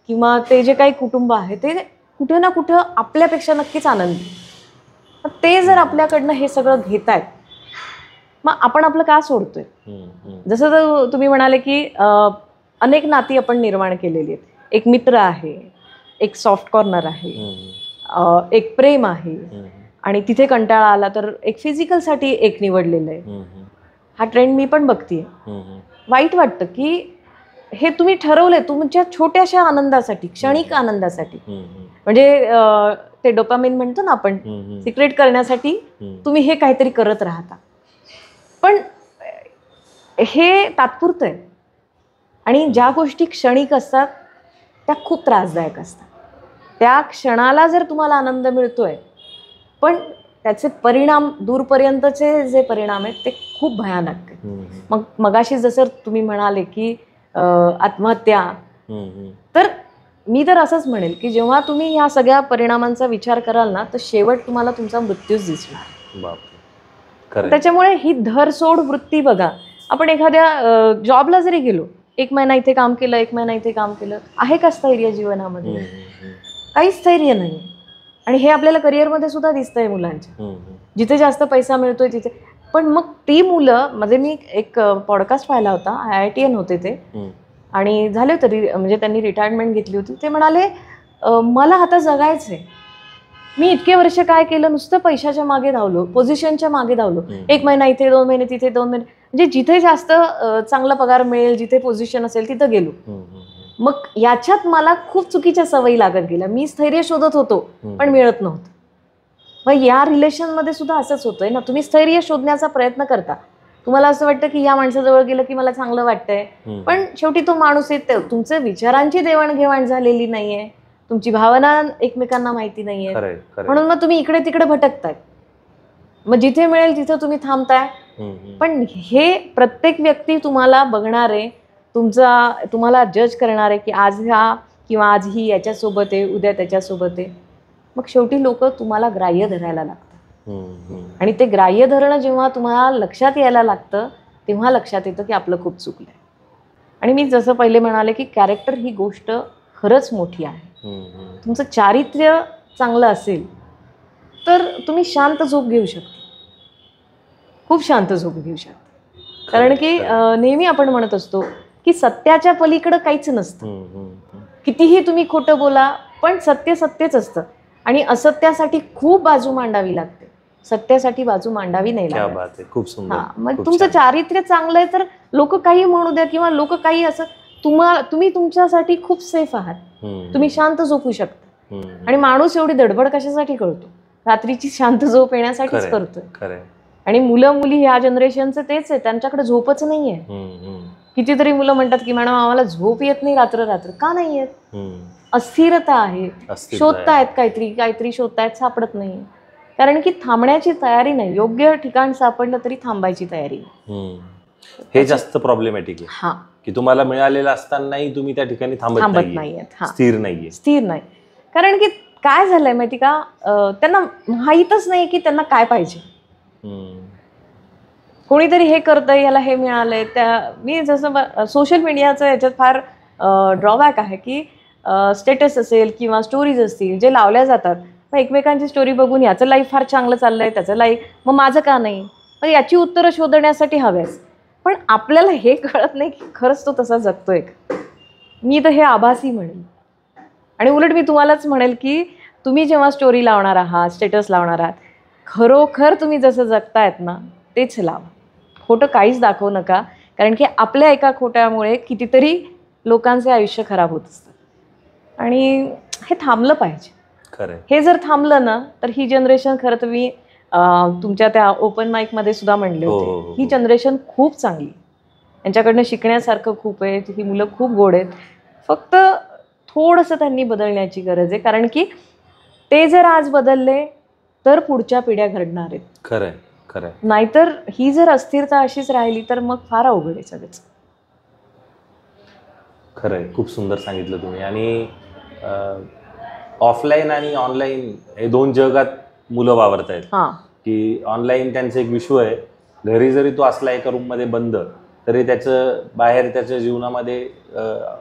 किंवा ते जे काही कुटुंब आहे ते कुठे ना कुठं आपल्यापेक्षा नक्कीच आनंदी. ते जर आपल्याकडनं हे सगळं घेत आहेत मग आपण आपलं का सोडतोय. जसं तर तुम्ही म्हणाले की अनेक नाती आपण निर्माण केलेली आहेत. एक मित्र आहे, एक सॉफ्ट कॉर्नर आहे, एक प्रेम आहे आणि तिथे कंटाळा आला तर एक फिजिकलसाठी एक निवडलेलं आहे. हा ट्रेंड मी पण बघतीये. वाईट वाटतं की हे तुम्ही ठरवलंय तुमच्या छोट्याशा आनंदासाठी, क्षणिक आनंदासाठी. म्हणजे ते डोपामिन म्हणतो ना आपण, सिक्रेट करण्यासाठी तुम्ही हे काहीतरी करत राहता. पण हे तात्पुरतं आहे आणि ज्या गोष्टी क्षणिक असतात त्या खूप त्रासदायक असतात. त्या क्षणाला जर तुम्हाला आनंद मिळतोय पण त्याचे परिणाम दूरपर्यंतचे जे परिणाम आहेत ते खूप भयानक आहेत. मगाशी जसं तुम्ही म्हणाले की आत्महत्या, तर मी तर असंच म्हणेल की जेव्हा तुम्ही ह्या सगळ्या परिणामांचा विचार कराल ना, तर शेवट तुम्हाला तुमचा मृत्यूच दिसणार. बापरे, खरं. त्याच्यामुळे ही धरसोड वृत्ती बघा. आपण एखाद्या जॉबला जरी गेलो, 1 महिना इथे काम केलं, 1 महिना इथे काम केलं, आहे का स्थैर्य जीवनामध्ये? काहीच स्थैर्य नाही. आणि हे आपल्याला करिअरमध्ये सुद्धा दिसतंय मुलांच्या. जिथे जास्त पैसा मिळतोय तिथे. पण मग ती मुलं, म्हणजे मी एक पॉडकास्ट पाहिला होता, IITN होते ते, आणि झाले होते म्हणजे त्यांनी रिटायरमेंट घेतली होती. ते म्हणाले मला आता जगायचंय, मी इतके वर्ष काय केलं, नुसतं पैशाच्या मागे धावलो, पोझिशनच्या मागे धावलो, 1 महिना इथे, 2 महिने तिथे, 2 महिने, म्हणजे जिथे जास्त चांगला पगार मिळेल, जिथे पोझिशन असेल तिथं गेलो. मग याच्यात मला खूप चुकीच्या सवयी लागत गेल्या. मी स्थैर्य शोधत होतो पण मिळत नव्हतं. मग या रिलेशनमध्ये सुद्धा असंच होतंय ना, तुम्ही स्थैर्य शोधण्याचा प्रयत्न करता, तुम्हाला असं वाटतं की या माणसाजवळ गेलं की मला चांगलं वाटतंय, पण शेवटी तो माणूस आहे, तुमच्या विचारांची देवाणघेवाण झालेली नाहीये, तुमची भावना एकमेकांना माहिती नाहीये, म्हणून मग तुम्ही इकडे तिकडे भटकताय. मग जिथे मिळेल तिथे तुम्ही थांबताय. पण हे प्रत्येक व्यक्ती तुम्हाला बघणारे, तुम्हाला जज करणारे की आज ह्या किंवा आज ही याच्यासोबत आहे, उद्या त्याच्यासोबत आहे. मग शेवटी लोक तुम्हाला ग्राह्य धरायला लागतात. आणि ते ग्राह्य धरणं जेव्हा तुम्हाला लक्षात यायला लागतं, तेव्हा लक्षात येतं की आपलं खूप चुकलंय. आणि मी जसं पहिले म्हणाले की कॅरेक्टर ही गोष्ट खरंच मोठी आहे. तुमचं चारित्र्य चांगलं असेल तर तुम्ही शांत झोप घेऊ शकता, खूप शांत झोप घेऊ शकता. कारण की नेहमी आपण म्हणत असतो की सत्याच्या पलीकडं काहीच नसतं. कितीही तुम्ही खोटं बोला, पण सत्य सत्यच असतं. आणि असत्यासाठी खूप बाजू मांडावी लागते, सत्यासाठी बाजू मांडावी नाही लागत. खूप सुंदर. मग तुमचं चारित्र्य चांगलं आहे तर लोक काही म्हणू द्या किंवा लोक काही असं, तुम्ही तुमच्यासाठी खूप सेफ आहात, तुम्ही शांत झोपू शकता. आणि माणूस एवढी धडपड कशासाठी करतो? रात्रीची शांत झोप येण्यासाठीच करतोय. आणि मुलं मुली ह्या जनरेशनचं तेच आहे, त्यांच्याकडे झोपच नाहीये. कितीतरी मुलं म्हणतात की मॅडम आम्हाला झोप येत नाही रात्र रात्र. का नाही येत? अस्थिरता आहे, शोधतायत काहीतरी शोधतायत, सापडत नाही. कारण की थांबण्याची तयारी नाही, योग्य ठिकाण सापडलं तरी थांबायची तयारी नाही. हे जास्त प्रॉब्लेमॅटिक आहे की तुम्हाला मिळालेलं असतानाही तुम्ही त्या ठिकाणी थांबत नाहीयेत, स्थिर नाही. कारण की काय झालंय माहिती का, त्यांना माहीतच नाही की त्यांना काय पाहिजे. कोणीतरी हे करतंय, याला हे मिळालंय. मी जसं सोशल मीडियाचं याच्यात फार ड्रॉबॅक आहे की स्टेटस असेल किंवा स्टोरीज असतील जे लावल्या जातात, मग एकमेकांची स्टोरी बघून याचं लाईफ फार चांगलं चाललंय, त्याचं लाईफ, मग माझं का नाही, मग याची उत्तरं शोधण्यासाठी हव्यास. पण आपल्याला हे कळत नाही की खरंच तो तसा जगतोय का. मी तर हे आभासी म्हणेन. आणि उलट मी तुम्हालाच म्हणेल की तुम्ही जेव्हा स्टोरी लावणार आहात, स्टेटस लावणार आहात, खरोखर तुम्ही जसं जगतायत ना तेच लावा, खोटं काहीच दाखवू नका. कारण की आपल्या एका खोट्यामुळे कितीतरी लोकांचे आयुष्य खराब होत असतं. आणि हे थांबलं पाहिजे. हे जर थांबलं ना तर ही जनरेशन, खरं तर मी तुमच्या त्या ओपन माईकमध्ये सुद्धा म्हणले होते, ही जनरेशन खूप चांगली, यांच्याकडनं शिकण्यासारखं खूप आहे, ही मुलं खूप गोड आहेत. फक्त थोडंसं त्यांनी बदलण्याची गरज आहे. कारण की ते जर आज बदलले तर पुढच्या पिढ्या घडणार आहेत. खरंय. नाहीतर ही जर अस्थिरता अशीच राहिली तर मग फार अवघड आहे सगळंच. खरंय, खूप सुंदर सांगितलं तुम्ही. आणि ऑफलाईन आणि ऑनलाईन हे दोन जगात मुलं वावरत आहेत. की ऑनलाईन त्यांचं एक विश्व आहे, घरी जरी तो असला एका रूममध्ये बंद, तरी त्याचं बाहेर त्याच्या जीवनामध्ये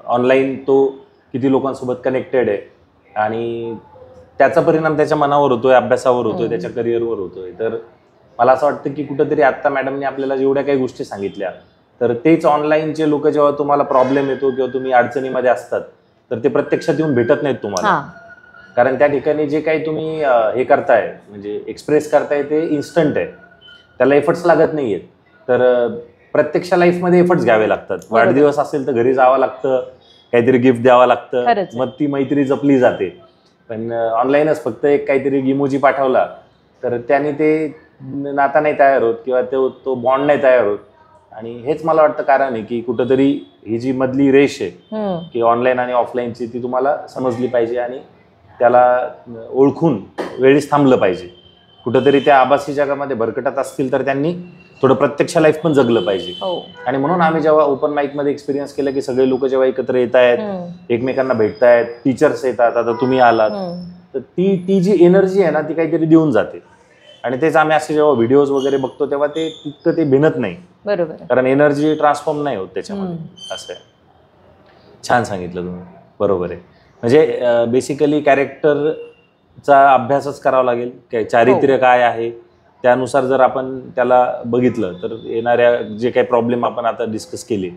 ऑनलाईन तो किती लोकांसोबत कनेक्टेड आहे आणि त्याचा परिणाम त्याच्या मनावर होतोय, अभ्यासावर होतोय, त्याच्या करिअरवर होतोय. तर मला असं वाटतं की कुठंतरी आत्ता मॅडमने आपल्याला जेवढ्या काही गोष्टी सांगितल्या, तर तेच ऑनलाईनचे लोक जेव्हा तुम्हाला प्रॉब्लेम येतो किंवा तुम्ही अडचणीमध्ये असतात तर ते प्रत्यक्षात येऊन भेटत नाहीत तुम्हाला. कारण त्या ठिकाणी जे काही तुम्ही हे करताय, म्हणजे एक्सप्रेस करताय, ते इन्स्टंट आहे, त्याला एफर्ट्स लागत नाहीयेत. तर प्रत्यक्ष लाईफमध्ये एफर्ट्स घ्यावे लागतात. वाढदिवस असेल तर घरी जावं लागतं, काहीतरी गिफ्ट द्यावं लागतं, मग ती मैत्री जपली जाते. पण ऑनलाईनच फक्त एक काहीतरी इमोजी पाठवला तर त्याने ते नाता नाही तयार होत किंवा तो बॉन्ड नाही तयार होत. आणि हेच मला वाटतं कारण आहे की कुठंतरी ही जी मधली रेष आहे की ऑनलाईन आणि ऑफलाईनची, ती तुम्हाला समजली पाहिजे आणि त्याला ओळखून वेळीच थांबलं पाहिजे. कुठंतरी त्या आभासी जगामध्ये भरकटत असतील तर त्यांनी थोडं प्रत्यक्ष लाईफ पण जगलं पाहिजे. आणि म्हणून आम्ही जेव्हा ओपन माईक मध्ये एक्सपिरियन्स केलं की सगळे लोक जेव्हा एकत्र येत आहेत, एकमेकांना भेटतायत, टीचर्स येतात, आता तुम्ही आलात, तर ती जी एनर्जी आहे ना ती काहीतरी देऊन जाते. आणि तेच आम्ही असे जेव्हा व्हिडिओज वगैरे बघतो तेव्हा ते तितकं ते भिनत नाही. बरोबर. कारण एनर्जी ट्रान्सफॉर्म नाही होत त्याच्यामध्ये. असं आहे. छान सांगितलं तुम्ही. बरोबर आहे. म्हणजे बेसिकली कॅरेक्टरचा अभ्यासच करावा लागेल. चारित्र्य काय आहे त्यानुसार जर आपण त्याला बघितलं तर येणाऱ्या जे काही प्रॉब्लेम आपण आता डिस्कस केले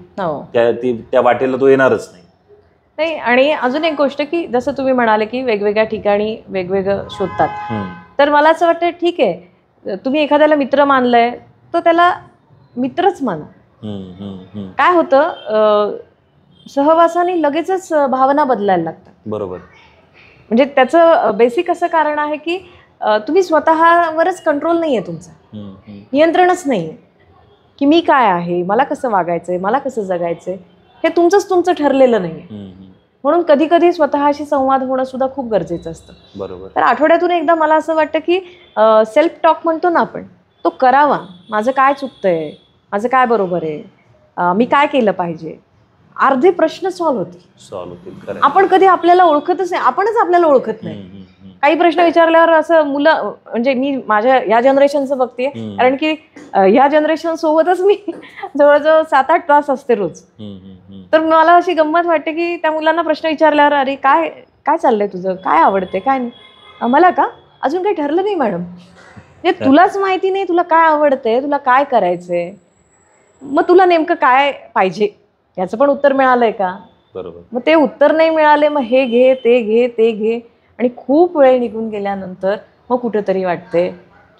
त्या वाटेला तो येणारच नाही. आणि अजून एक गोष्ट की जसं तुम्ही म्हणाले की वेगवेगळ्या ठिकाणी वेगवेगळं शोधतात, तर मला असं वाटतं ठीक आहे, तुम्ही एखाद्याला मित्र मानलंय तर त्याला मित्रच माना. काय होतं, सहवासाने लगेचच भावना बदलायला लागतात. बरोबर. म्हणजे त्याचं बेसिक असं कारण आहे की तुम्ही स्वतःवरच कंट्रोल नाहीये, तुमचं नियंत्रणच नाहीये की मी काय आहे, मला कसं वागायचंय, मला कसं जगायचंय, हे तुमचं ठरलेलं नाहीये. म्हणून कधी कधी स्वतःशी संवाद होणं सुद्धा खूप गरजेचं असतं. बरोबर. तर आठवड्यातून एकदा मला असं वाटतं की सेल्फ टॉक म्हणतो ना आपण, तो करावा. माझं काय चुकतंय, माझं काय बरोबर आहे, मी काय केलं पाहिजे, अर्धे प्रश्न सॉल्व्ह होतील. आपण कधी आपल्याला ओळखतच नाही, आपणच आपल्याला ओळखत नाही. काही प्रश्न विचारल्यावर असं मुलं, म्हणजे मी माझ्या या जनरेशनचं बघते, कारण की ह्या जनरेशन सोबतच मी जवळजवळ 7-8 तास असते रोज. तर मला अशी गंमत वाटते की त्या मुलांना प्रश्न विचारल्यावर, अरे काय काय चाललंय तुझं, काय आवडते, काय नाही. मला का अजून काही ठरलं नाही मॅडम. म्हणजे तुलाच माहिती नाही तुला काय आवडतंय, तुला काय करायचंय, मग तुला नेमकं काय पाहिजे याचं पण उत्तर मिळालंय का? बरोबर. मग ते उत्तर नाही मिळाले, मग हे घे ते घे ते घे, आणि खूप वेळ निघून गेल्यानंतर मग कुठेतरी वाटते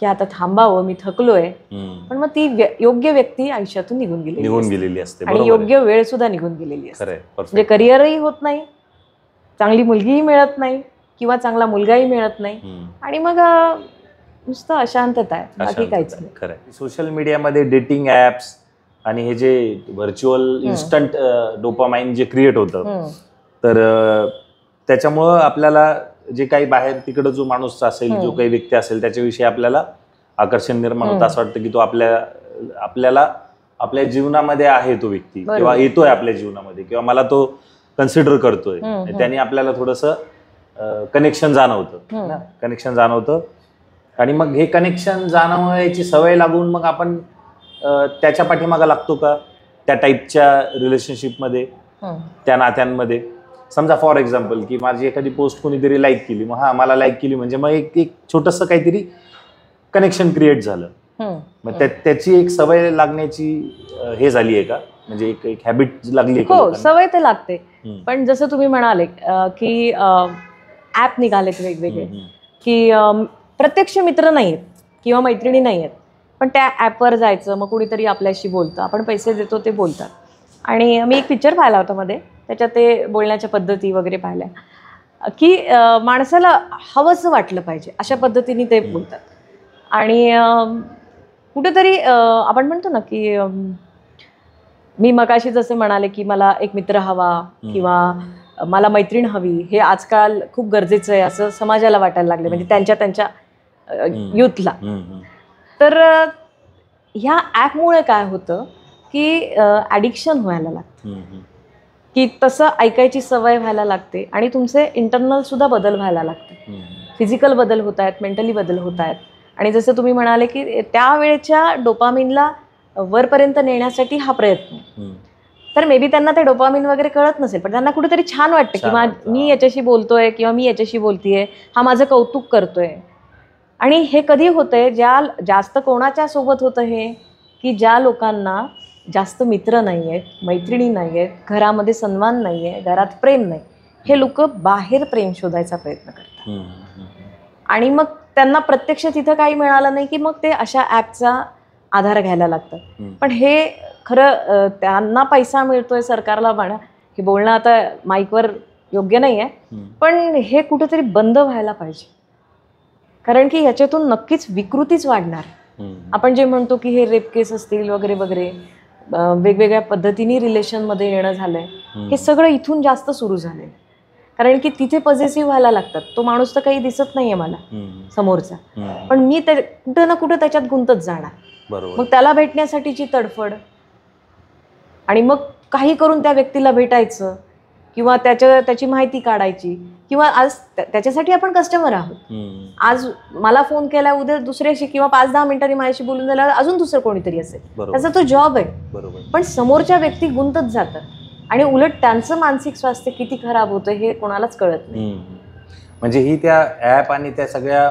की आता थांबावं, मी थकलोय. पण मग ती योग्य व्यक्ती आयुष्यातून निघून गेलेली असते आणि योग्य वेळ सुद्धा निघून गेलेली असते. म्हणजे करिअरही होत नाही, चांगली मुलगीही मिळत नाही किंवा चांगला मुलगाही मिळत नाही, आणि मग नुसतं अशांतता आहे, बाकी काहीच नाही. खरं. सोशल मीडियामध्ये डेटिंग ॲप्स आणि हे जे व्हर्च्युअल इन्स्टंट डोपामाइन जे क्रिएट होतं, तर त्याच्यामुळं आपल्याला जे काही बाहेर तिकडं जो माणूस असेल, जो काही व्यक्ती असेल, त्याच्याविषयी आपल्याला आकर्षण निर्माण होतं. असं वाटतं की तो आपल्याला आपल्या जीवनामध्ये आहे तो व्यक्ती, किंवा येतोय आपल्या जीवनामध्ये, किंवा मला तो कन्सिडर करतोय. त्याने आपल्याला थोडंसं कनेक्शन जाणवतं. आणि मग हे कनेक्शन जाणवायची सवय लागून मग आपण त्याच्या पाठीमागं लागतो का, त्या टाईपच्या रिलेशनशिपमध्ये, त्या नात्यांमध्ये. समजा फॉर एक्झाम्पल की माझी एखादी पोस्ट कोणीतरी लाईक केली, मग मला लाईक केली म्हणजे मग एक छोटंसं काहीतरी कनेक्शन क्रिएट झालं. मग त्याची एक सवय लागण्याची हे झाली आहे का, म्हणजे एक हॅबिट लागली? हो, सवय तर लागते. पण जसं तुम्ही म्हणाले की ऍप निघालेत वेगवेगळे, की प्रत्यक्ष मित्र नाहीयेत किंवा मैत्रिणी नाहीयेत, पण त्या ॲपवर जायचं, मग कुणीतरी आपल्याशी बोलतं, आपण पैसे देतो, ते बोलतात. आणि मी एक पिक्चर पाहिला होता मध्ये, त्याच्यात ते बोलण्याच्या पद्धती वगैरे पाहिल्या की माणसाला हवंसं वाटलं पाहिजे अशा पद्धतीने ते बोलतात. आणि कुठेतरी आपण म्हणतो ना की मी मगाशी जसे म्हणाले की मला एक मित्र हवा किंवा मला मैत्रीण हवी, हे आजकाल खूप गरजेचं आहे असं समाजाला वाटायला लागले, म्हणजे त्यांच्या युथला. तर ह्या ॲपमुळे काय होतं की ॲडिक्शन व्हायला लागतं, की तसं ऐकायची सवय व्हायला लागते, आणि तुमचे इंटरनल सुद्धा बदल व्हायला लागते. फिजिकल बदल होत आहेत, मेंटली बदल होत आहेत. आणि जसं तुम्ही म्हणाले की त्यावेळेच्या डोपामिनला वरपर्यंत नेण्यासाठी हा प्रयत्न. तर मे बी त्यांना ते डोपामिन वगैरे कळत नसेल, पण त्यांना कुठेतरी छान वाटतं की मी याच्याशी बोलतोय किंवा मी याच्याशी बोलतीये, हा माझं कौतुक करतोय. आणि हे कधी होतंय, जास्त कोणाच्या सोबत होतं हे, की ज्या लोकांना जास्त मित्र नाही आहेत, मैत्रिणी नाही आहेत, घरामध्ये सन्मान नाही आहे, घरात प्रेम नाही, हे लोक बाहेर प्रेम शोधायचा प्रयत्न करतात. आणि मग त्यांना प्रत्यक्ष तिथं काही मिळालं नाही की मग ते अशा ॲपचा आधार घ्यायला लागतात. पण हे खरं त्यांना पैसा मिळतोय सरकारला म्हणा, हे बोलणं आता माईकवर योग्य नाही आहे, पण हे कुठेतरी बंद व्हायला पाहिजे. कारण की ह्याच्यातून नक्कीच विकृतीच वाढणार. आपण जे म्हणतो की हे रेप केस असतील वगैरे वगैरे, वेगवेगळ्या पद्धतीने रिलेशनमध्ये येणं झालंय, हे सगळं इथून जास्त सुरू झालंय. कारण की तिथे पॉझिटिव्ह व्हायला लागतात. तो माणूस तर काही दिसत नाहीये मला समोरचा, पण मी कुठं ना कुठं त्याच्यात गुंतत जाणार. बरोबर. मग त्याला भेटण्यासाठीची तडफड, आणि मग काही करून त्या व्यक्तीला भेटायचं किंवा त्याची माहिती काढायची, किंवा आज त्याच्यासाठी आपण कस्टमर आहोत. आज मला फोन केला, उद्या दुसऱ्याशी किंवा 5-10 मिनिटांनी माझ्याशी बोलून झाल्यावर अजून दुसरं कोणीतरी असेल, त्याचा तो जॉब आहे. बरोबर. पण समोरच्या व्यक्ती गुंतत जातात आणि उलट त्यांचं मानसिक स्वास्थ्य किती खराब होतं हे कोणालाच कळत नाही. म्हणजे ही त्या ॲप आणि त्या सगळ्या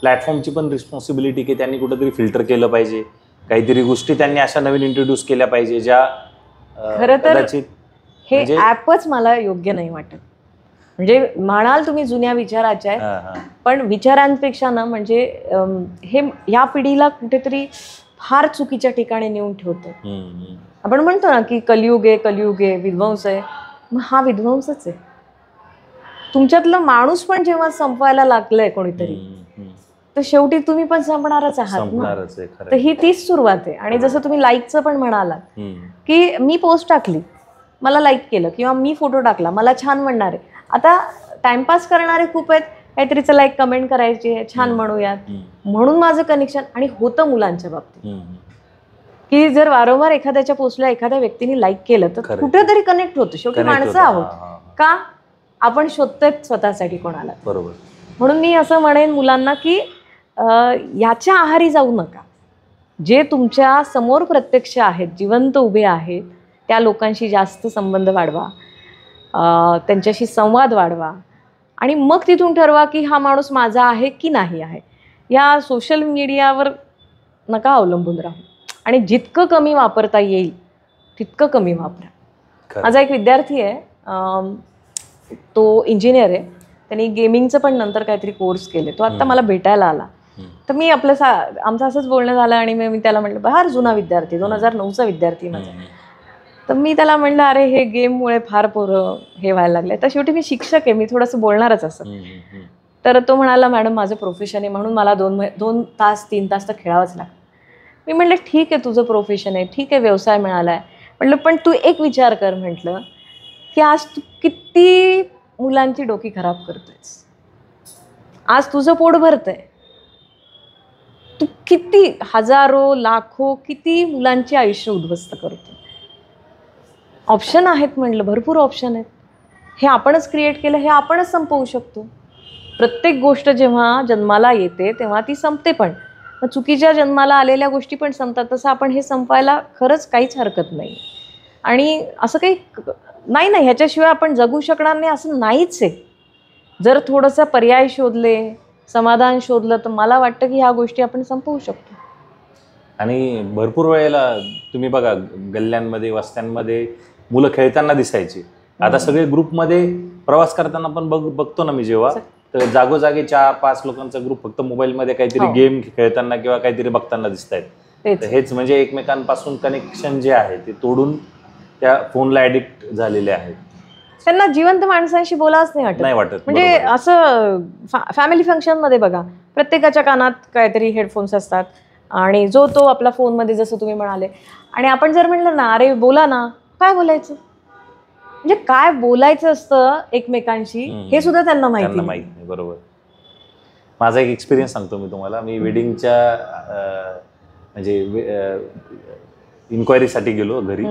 प्लॅटफॉर्मची पण रिस्पॉन्सिबिलिटी की त्यांनी कुठेतरी फिल्टर केलं पाहिजे, काहीतरी गोष्टी त्यांनी अशा नवीन इंट्रोड्यूस केल्या पाहिजे ज्या खरं तर हे ॲपच मला योग्य नाही वाटत. म्हणजे म्हणाल तुम्ही जुन्या विचाराच्या आहेत, पण विचारांपेक्षा ना म्हणजे हे या पिढीला कुठेतरी फार चुकीच्या ठिकाणी नेऊन ठेवतं. आपण म्हणतो ना की कलियुग आहे, विध्वंस आहे. मग हा विध्वंसच आहे. तुमच्यातलं माणूस पण जेव्हा संपवायला लागलंय कोणीतरी, तर शेवटी तुम्ही पण संपणारच आहात ना. तर ही तीच सुरुवात आहे. आणि जसं तुम्ही लाईकचं पण म्हणालात की मी पोस्ट टाकली, मला लाईक केलं, किंवा मी फोटो टाकला, मला छान म्हणणार आहे. आता टाइमपास करणारे खूप आहेत, काहीतरीचं लाईक कमेंट करायची, छान म्हणूयात म्हणून माझं कनेक्शन. आणि होतं मुलांच्या बाबतीत की जर वारंवार एखाद्याच्या पोस्टला एखाद्या व्यक्तीने लाईक केलं तर कुठेतरी कनेक्ट होतं. शेवटी माणसं आहोत का, आपण शोधतोय स्वतःसाठी कोणाला. बरोबर. म्हणून मी असं म्हणेन मुलांना की याच्या आहारी जाऊ नका. जे तुमच्या समोर प्रत्यक्ष आहेत, जिवंत उभे आहेत, त्या लोकांशी जास्त संबंध वाढवा, त्यांच्याशी संवाद वाढवा, आणि मग तिथून ठरवा की हा माणूस माझा आहे की नाही आहे. या सोशल मीडियावर नका अवलंबून राहू, आणि जितकं कमी वापरता येईल तितकं कमी वापरा. माझा एक विद्यार्थी आहे, तो इंजिनियर आहे. त्यांनी गेमिंगचं पण नंतर काहीतरी कोर्स केले. तो आत्ता मला भेटायला आला. तर मी आमचं असंच बोलणं झालं, आणि मी त्याला म्हटलं, फार जुना विद्यार्थी, 2009चा विद्यार्थी माझा. तर मी त्याला म्हणलं, अरे हे गेममुळे फार पोरं हे व्हायला लागले. तर शेवटी मी शिक्षक आहे, मी थोडंसं बोलणारच असं. तर तो म्हणाला, मॅडम माझं प्रोफेशन आहे म्हणून मला 2 तास 3 तास तर खेळावंच लागतं. मी म्हटलं ठीक आहे, तुझं प्रोफेशन आहे, ठीक आहे, व्यवसाय मिळाला आहे. म्हटलं पण तू एक विचार कर, म्हटलं की आज तू किती मुलांची डोकी खराब करतोयस. आज तुझं पोट भरतंय, तू किती हजारो लाखो किती मुलांची आयुष्य उद्ध्वस्त करतो. ऑप्शन आहेत म्हटलं, भरपूर ऑप्शन आहेत. हे आपणच क्रिएट केलं, हे आपणच संपवू शकतो. प्रत्येक गोष्ट जेव्हा जन्माला येते तेव्हा ती संपते, पण चुकीच्या जन्माला आलेल्या गोष्टी पण संपतात. तसं आपण हे संपायला खरंच काहीच हरकत नाही. आणि असं काही नाही, ह्याच्याशिवाय आपण जगू शकणार नाही असं नाहीच आहे. जर थोडंसं पर्याय शोधले, समाधान शोधलं, तर मला वाटतं की ह्या गोष्टी आपण संपवू शकतो. आणि भरपूर वेळेला तुम्ही बघा, गल्ल्यांमध्ये, वस्त्यांमध्ये मुलं खेळताना दिसायची. आता सगळे ग्रुपमध्ये प्रवास करताना पण बघतो ना मी जेव्हा, तर जागोजागी 4-5 लोकांचा ग्रुप फक्त मोबाईलमध्ये काहीतरी गेम खेळताना किंवा काहीतरी बघताना दिसत आहेत. हेच म्हणजे एकमेकांपासून कनेक्शन जे आहे ते तोडून त्या फोनला ऍडिक्ट झालेले आहेत. त्यांना जिवंत माणसांशी बोलावंच नाही वाटत. म्हणजे असं फॅमिली फंक्शनमध्ये बघा, प्रत्येकाच्या कानात काहीतरी हेडफोन्स असतात, आणि जो तो आपला फोनमध्ये, जसं तुम्ही म्हणाले. आणि आपण जर म्हणलं ना, अरे बोला ना, काय बोलायचं, म्हणजे काय बोलायचं असतं एकमेकांशी हे सुद्धा त्यांना माहित नाही. बरोबर. माझा एक एक्सपिरियन्स सांगतो मी तुम्हाला. मी वेडिंगच्या म्हणजे इन्क्वायरीसाठी गेलो घरी.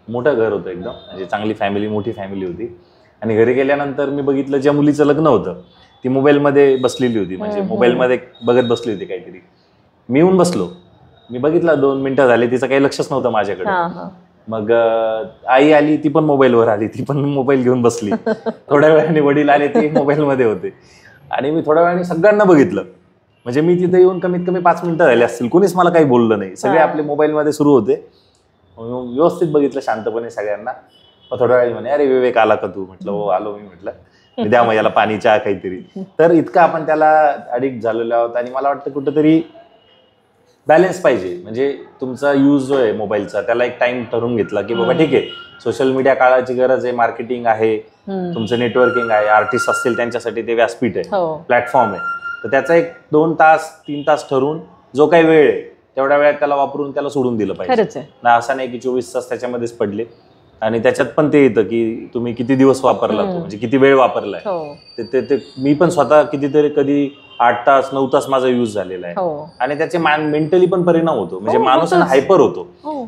मोठं घर होतं एकदम, म्हणजे चांगली फॅमिली, मोठी फॅमिली होती. आणि घरी गेल्यानंतर मी बघितलं, ज्या मुलीचं लग्न होतं ती मोबाईलमध्ये बसलेली होती, म्हणजे मोबाईलमध्ये बघत बसली होती काहीतरी. मी येऊन बसलो, मी बघितलं 2 मिनिटं झाली, तिचं काही लक्षच नव्हतं माझ्याकडे. मग आई आली, ती पण मोबाईलवर आली, ती पण मोबाईल घेऊन बसली. थोड्या वेळाने वडील आले, ते मोबाईलमध्ये होते. आणि मी थोड्या वेळाने सगळ्यांना बघितलं. म्हणजे मी तिथे येऊन कमीत कमी 5 मिनिटं झाली असतील, कोणीच मला काही बोललं नाही. सगळे आपले मोबाईलमध्ये सुरू होते. व्यवस्थित बघितलं शांतपणे सगळ्यांना. मग थोड्या वेळ म्हणे, अरे विवेक आला का तू? म्हटलं हो आलो मी. म्हटलं द्या मग याला पाणी, चहा काहीतरी. तर इतकं आपण त्याला अडिक्ट झालेलो आहोत. आणि मला वाटतं कुठंतरी बॅलन्स पाहिजे. म्हणजे तुमचा यूज जो आहे मोबाईलचा, त्याला एक टाइम ठरवून घेतला की बाबा ठीक आहे, सोशल मीडिया काळाची गरज आहे, मार्केटिंग आहे, तुमचं नेटवर्किंग आहे, आर्टिस्ट असतील त्यांच्यासाठी ते व्यासपीठ आहे, प्लॅटफॉर्म आहे. तर त्याचा एक 2 तास 3 तास ठरवून जो काही वेळ आहे तेवढ्या वेळात त्याला वापरून त्याला सोडून दिलं पाहिजे ना. असं नाही की 24 तास त्याच्यामध्येच पडले. आणि त्याच्यात पण ते येतं की तुम्ही किती दिवस वापरला तो, म्हणजे किती वेळ वापरलाय. ते मी पण स्वतः कितीतरी कधी 8 तास 9 तास माझा यूज झालेला आहे. आणि त्याचे मेंटली पण परिणाम होतो, म्हणजे माणूस हायपर होतो.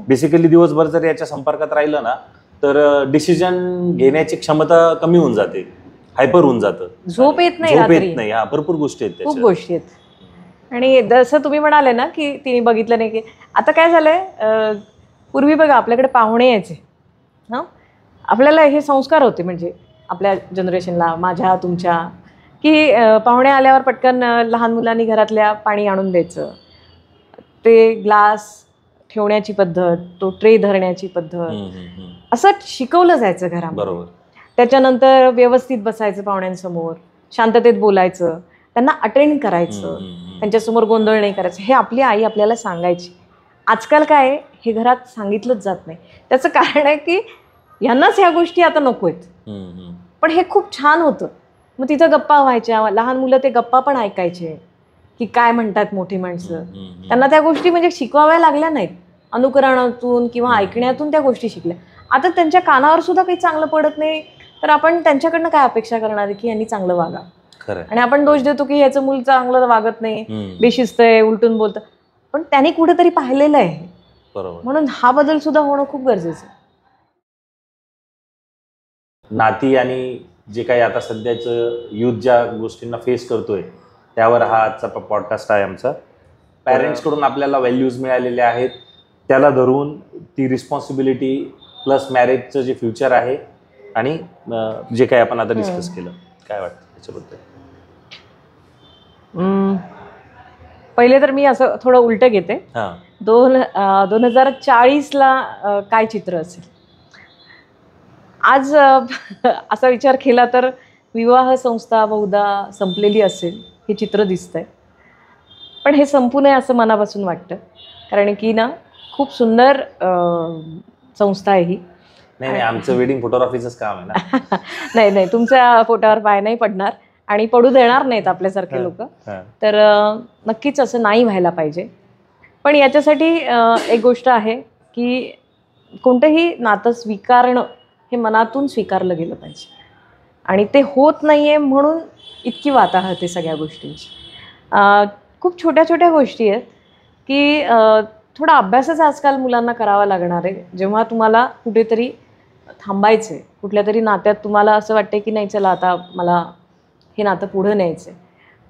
बेसिकली दिवसभर जर याच्या संपर्कात राहिलं ना तर डिसिजन घेण्याची क्षमता कमी होऊन जाते, हायपर होऊन जातं, झोप येत नाही. हा, भरपूर गोष्टी आहेत, खूप गोष्टी आहेत. आणि जसं तुम्ही म्हणाले ना की तिने बघितलं नाही, की आता काय झालंय, पूर्वी बघा आपल्याकडे पाहुणे यायचे, हां, आपल्याला हे संस्कार होते, म्हणजे आपल्या जनरेशनला, माझ्या तुमच्या, की पाहुणे आल्यावर पटकन लहान मुलांनी घरातल्या पाणी आणून द्यायचं, ते ग्लास ठेवण्याची पद्धत, तो ट्रे धरण्याची पद्धत, असं शिकवलं जायचं घरामध्ये. बरोबर. त्याच्यानंतर व्यवस्थित बसायचं पाहुण्यांसमोर, शांततेत बोलायचं, त्यांना अटेंड करायचं, त्यांच्यासमोर गोंधळ नाही करायचं, हे आपली आई आपल्याला सांगायची. आजकाल काय हे घरात सांगितलंच जात नाही. त्याचं कारण आहे की यांनाच ह्या गोष्टी आता नको आहेत. पण हे खूप छान होतं. मग तिथं गप्पा व्हायच्या, लहान मुलं ते गप्पा पण ऐकायचे की काय म्हणतात मोठी माणसं. त्यांना त्या गोष्टी म्हणजे शिकवाव्या लागल्या नाहीत, अनुकरणातून किंवा ऐकण्यातून त्या गोष्टी शिकल्या. आता त्यांच्या कानावर सुद्धा काही चांगलं पडत नाही, तर आपण त्यांच्याकडनं काय अपेक्षा करणार आहे की यांनी चांगलं वागा. आणि आपण दोष देतो की याचं मूल चांगलं वागत नाही, बेशिस्त आहे, उलटून बोलतं. पण त्यांनी कुठेतरी पाहिलेलं आहे. बरोबर. म्हणून हा बदल सुद्धा होणं खूप गरजेचं आहे. नाती आणि जे काही आता सध्याचं युथ ज्या गोष्टींना फेस करतोय त्यावर हा आजचा पॉडकास्ट आहे आमचा. पॅरेंट्सकडून आपल्याला व्हॅल्यूज मिळालेले आहेत, त्याला धरून ती रिस्पॉन्सिबिलिटी प्लस मॅरेजचं जे फ्युचर आहे आणि जे काही आपण आता डिस्कस केलं, काय वाटतं त्याच्याबद्दल? पहिले तर मी असं थोडं उलटं घेते. 2040ला काय चित्र असेल आज असा विचार केला तर विवाह संस्था बहुधा संपलेली असेल हे चित्र दिसतंय. पण हे संपू नये असं मनापासून वाटतं, कारण की ना खूप सुंदर संस्था आहे ही. नाही, आमचं वेडिंग फोटोग्राफीचंच काम आहे ना. नाही, तुमच्या फोटोवर पाय नाही पडणार आणि पडू देणार नाहीत आपल्यासारखे लोक. तर नक्कीच असं नाही व्हायला पाहिजे. पण याच्यासाठी एक गोष्ट आहे की कोणतंही नातं स्वीकारणं हे मनातून स्वीकारलं गेलं पाहिजे. आणि ते होत नाही आहे म्हणून इतकी वाताहत आहे सगळ्या गोष्टींची. खूप छोट्या छोट्या गोष्टी आहेत की थोडा अभ्यासच आजकाल मुलांना करावा लागणार आहे. जेव्हा तुम्हाला कुठेतरी थांबायचं आहे, कुठल्या तरी नात्यात तुम्हाला असं वाटतं की नाही चला आता मला हे नातं पुढं न्यायचं आहे,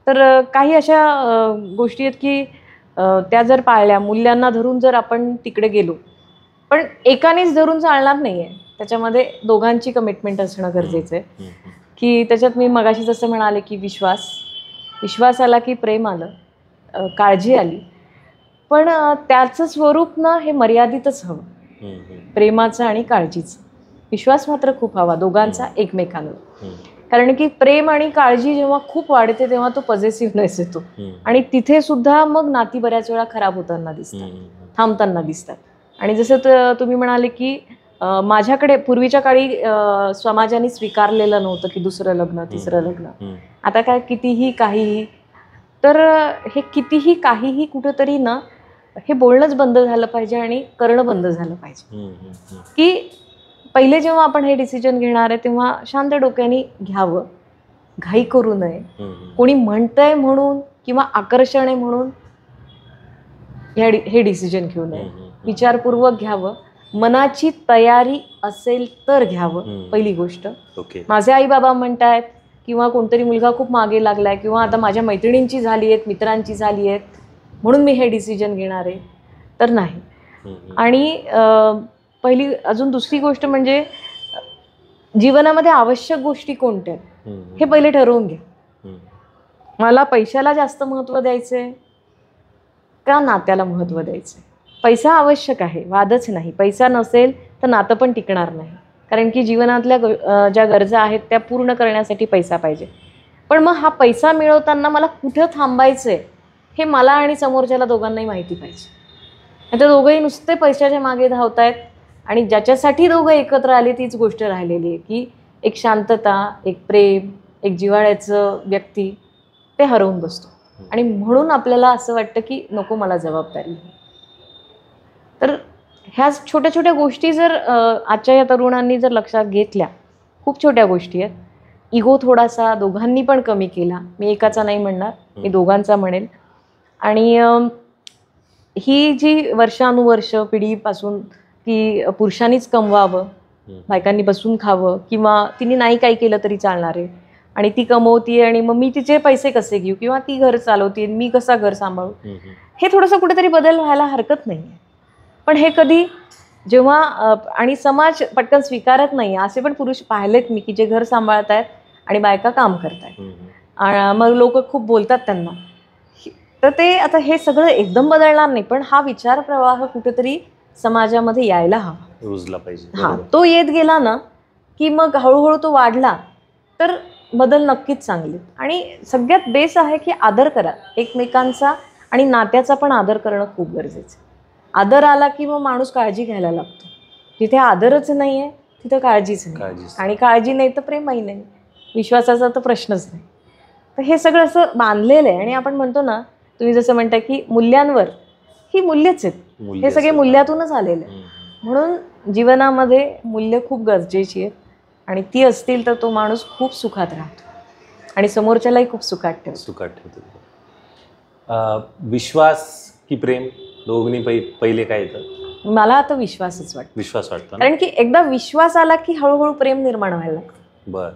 तर काही अशा गोष्टी आहेत की त्या जर पाळल्या, मूल्यांना धरून जर आपण तिकडे गेलो, पण एकानेच धरून चालणार नाही आहे, त्याच्यामध्ये दोघांची कमिटमेंट असणं गरजेचं आहे. की त्याच्यात मी मगाशी जसं म्हणाले की विश्वास आला की प्रेम आलं, काळजी आली, पण त्याचं स्वरूप ना हे मर्यादितच हवं, प्रेमाचं आणि काळजीचं. विश्वास मात्र खूप हवा दोघांचा एकमेकांवर, कारण की प्रेम आणि काळजी जेव्हा खूप वाढते तेव्हा तो पॉझिटिव्हनेस येतो आणि तिथे सुद्धा मग नाती बऱ्याच वेळा खराब होताना दिसतात, थांबताना दिसतात. आणि जसं तुम्ही म्हणाले की माझ्याकडे पूर्वीच्या काळी समाजाने स्वीकारलेलं नव्हतं की दुसरं लग्न, तिसरं लग्न. आता काय कितीही काहीही, तर हे कितीही काहीही कुठंतरी ना हे बोलणंच बंद झालं पाहिजे आणि करणं बंद झालं पाहिजे. की पहिले जेव्हा आपण हे डिसिजन घेणार आहे तेव्हा शांत डोक्याने घ्यावं, घाई करू नये. कोणी म्हणतंय म्हणून किंवा आकर्षण आहे म्हणून हे डिसिजन घेऊ नये. विचारपूर्वक घ्यावं, मनाची तयारी असेल तर घ्यावं. पहिली गोष्ट. माझे आई बाबा म्हणतायत किंवा कोणतरी मुलगा खूप मागे लागलाय किंवा आता माझ्या मैत्रिणींची झाली आहेत, मित्रांची झाली आहेत म्हणून मी हे डिसिजन घेणार आहे, तर नाही. आणि पहिली अजून दुसरी गोष्ट म्हणजे जीवनामध्ये आवश्यक गोष्टी कोणत्या हे पहिले ठरवून घ्या. मला पैशाला जास्त महत्त्व द्यायचंय का नात्याला महत्त्व द्यायचंय? पैसा आवश्यक आहे, वादच नाही. पैसा नसेल तर नातं पण टिकणार नाही, कारण की जीवनातल्या ज्या गरजा आहेत त्या पूर्ण करण्यासाठी पैसा पाहिजे. पण मग हा पैसा मिळवताना मला कुठं थांबायचंय हे मला आणि समोरच्याला दोघांनाही माहिती पाहिजे. आता दोघंही नुसते पैशाच्या मागे धावतायत आणि ज्याच्यासाठी दोघं एकत्र आले तीच गोष्ट राहिलेली आहे की एक शांतता, एक प्रेम, एक जिव्हाळ्याचं व्यक्ती ते हरवून बसतो. आणि म्हणून आपल्याला असं वाटतं की नको मला जबाबदारी. तर ह्या छोट्या छोट्या गोष्टी जर आजच्या या तरुणांनी जर लक्षात घेतल्या, खूप छोट्या गोष्टी आहेत. इगो थोडासा दोघांनी पण कमी केला, मी एकाचा नाही म्हणणार, मी दोघांचा म्हणेल. आणि ही जी वर्षानुवर्ष पिढीपासून की पुरुषांनीच कमवावं, बायकांनी बसून खावं, किंवा तिने नाही काही केलं तरी चालणार आहे आणि ती कमवतीये आणि मग मी तिचे पैसे कसे घेऊ, किंवा ती घर चालवते मी कसा घर सांभाळू, हे थोडंसं कुठेतरी बदल व्हायला हरकत नाही. पण हे कधी जेव्हा आणि समाज पटकन स्वीकारत नाही, असे पण पुरुष पाहिलेत मी की जे घर सांभाळत आहेत आणि बायका काम करतायत, मग लोक खूप बोलतात त्यांना. तर ते आता हे सगळं एकदम बदलणार नाही, पण हा विचार प्रवाह कुठेतरी समाजामध्ये यायला हवा, रुजला पाहिजे. हा, तो येत गेला ना की मग हळूहळू तो वाढला तर बदल नक्कीच चांगले. आणि सगळ्यात बेस आहे की आदर करा एकमेकांचा, आणि नात्याचा पण आदर करणं खूप गरजेचं. आदर आला की मग माणूस काळजी घ्यायला लागतो. जिथे आदरच नाही आहे तिथं काळजीच नाही, आणि काळजी नाही तर प्रेमही नाही, विश्वासाचा तर प्रश्नच नाही. तर हे सगळं असं बांधलेलं आहे. आणि आपण म्हणतो ना, तुम्ही जसं म्हणता की मूल्यांवर, ही मूल्यच आहेत, हे सगळे मूल्यातूनच आलेले आहे. म्हणून जीवनामध्ये मूल्य खूप गरजेची आहेत, आणि ती असतील तर तो माणूस खूप सुखात राहतो आणि समोरच्यालाही खूप सुखात ठेवतो. विश्वास की प्रेम, दोघांनी पहिले काय येतं? मला आता विश्वासच वाटतो. विश्वास वाटतो, कारण की एकदा विश्वास आला की हळूहळू प्रेम निर्माण व्हायला लागतं. बर.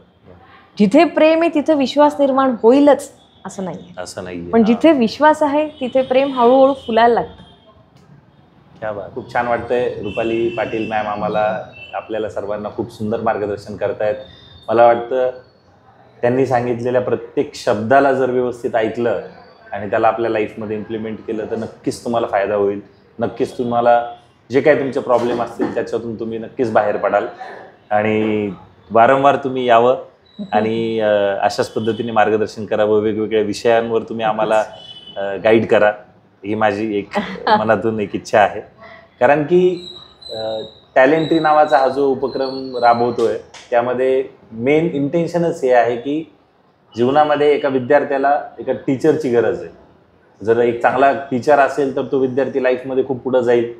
जिथे प्रेम आहे तिथे विश्वास निर्माण होईलच असं नाही, पण जिथे विश्वास आहे तिथे प्रेम हळूहळू फुलायला लागतं. क्या बात. खूप छान वाटतंय. रुपाली पाटील मॅम आपल्याला सर्वांना खूप सुंदर मार्गदर्शन करतायत. मला वाटतं त्यांनी सांगितलेल्या प्रत्येक शब्दाला जर व्यवस्थित ऐकलं आणि त्याला आपल्या लाईफमध्ये इम्प्लिमेंट केलं तर नक्कीच तुम्हाला फायदा होईल. नक्कीच तुम्हाला जे काही तुमचे प्रॉब्लेम असतील त्याच्यातून तुम्ही नक्कीच बाहेर पडाल, आणि वारंवार तुम्ही यावं आणि अशाच पद्धतीने मार्गदर्शन करावं. वेगवेगळ्या विषयांवर तुम्ही आम्हाला गाईड करा, ही माझी एक मनातून एक इच्छा आहे. कारण की टॅलेंट्री नावाचा हा जो उपक्रम राबवतोय त्यामध्ये मेन इंटेन्शनच हे आहे की जीवनामध्ये एका विद्यार्थ्याला एका टीचरची गरज आहे. जर एक चांगला टीचर असेल तर तो विद्यार्थी लाईफमध्ये खूप पुढं जाईल,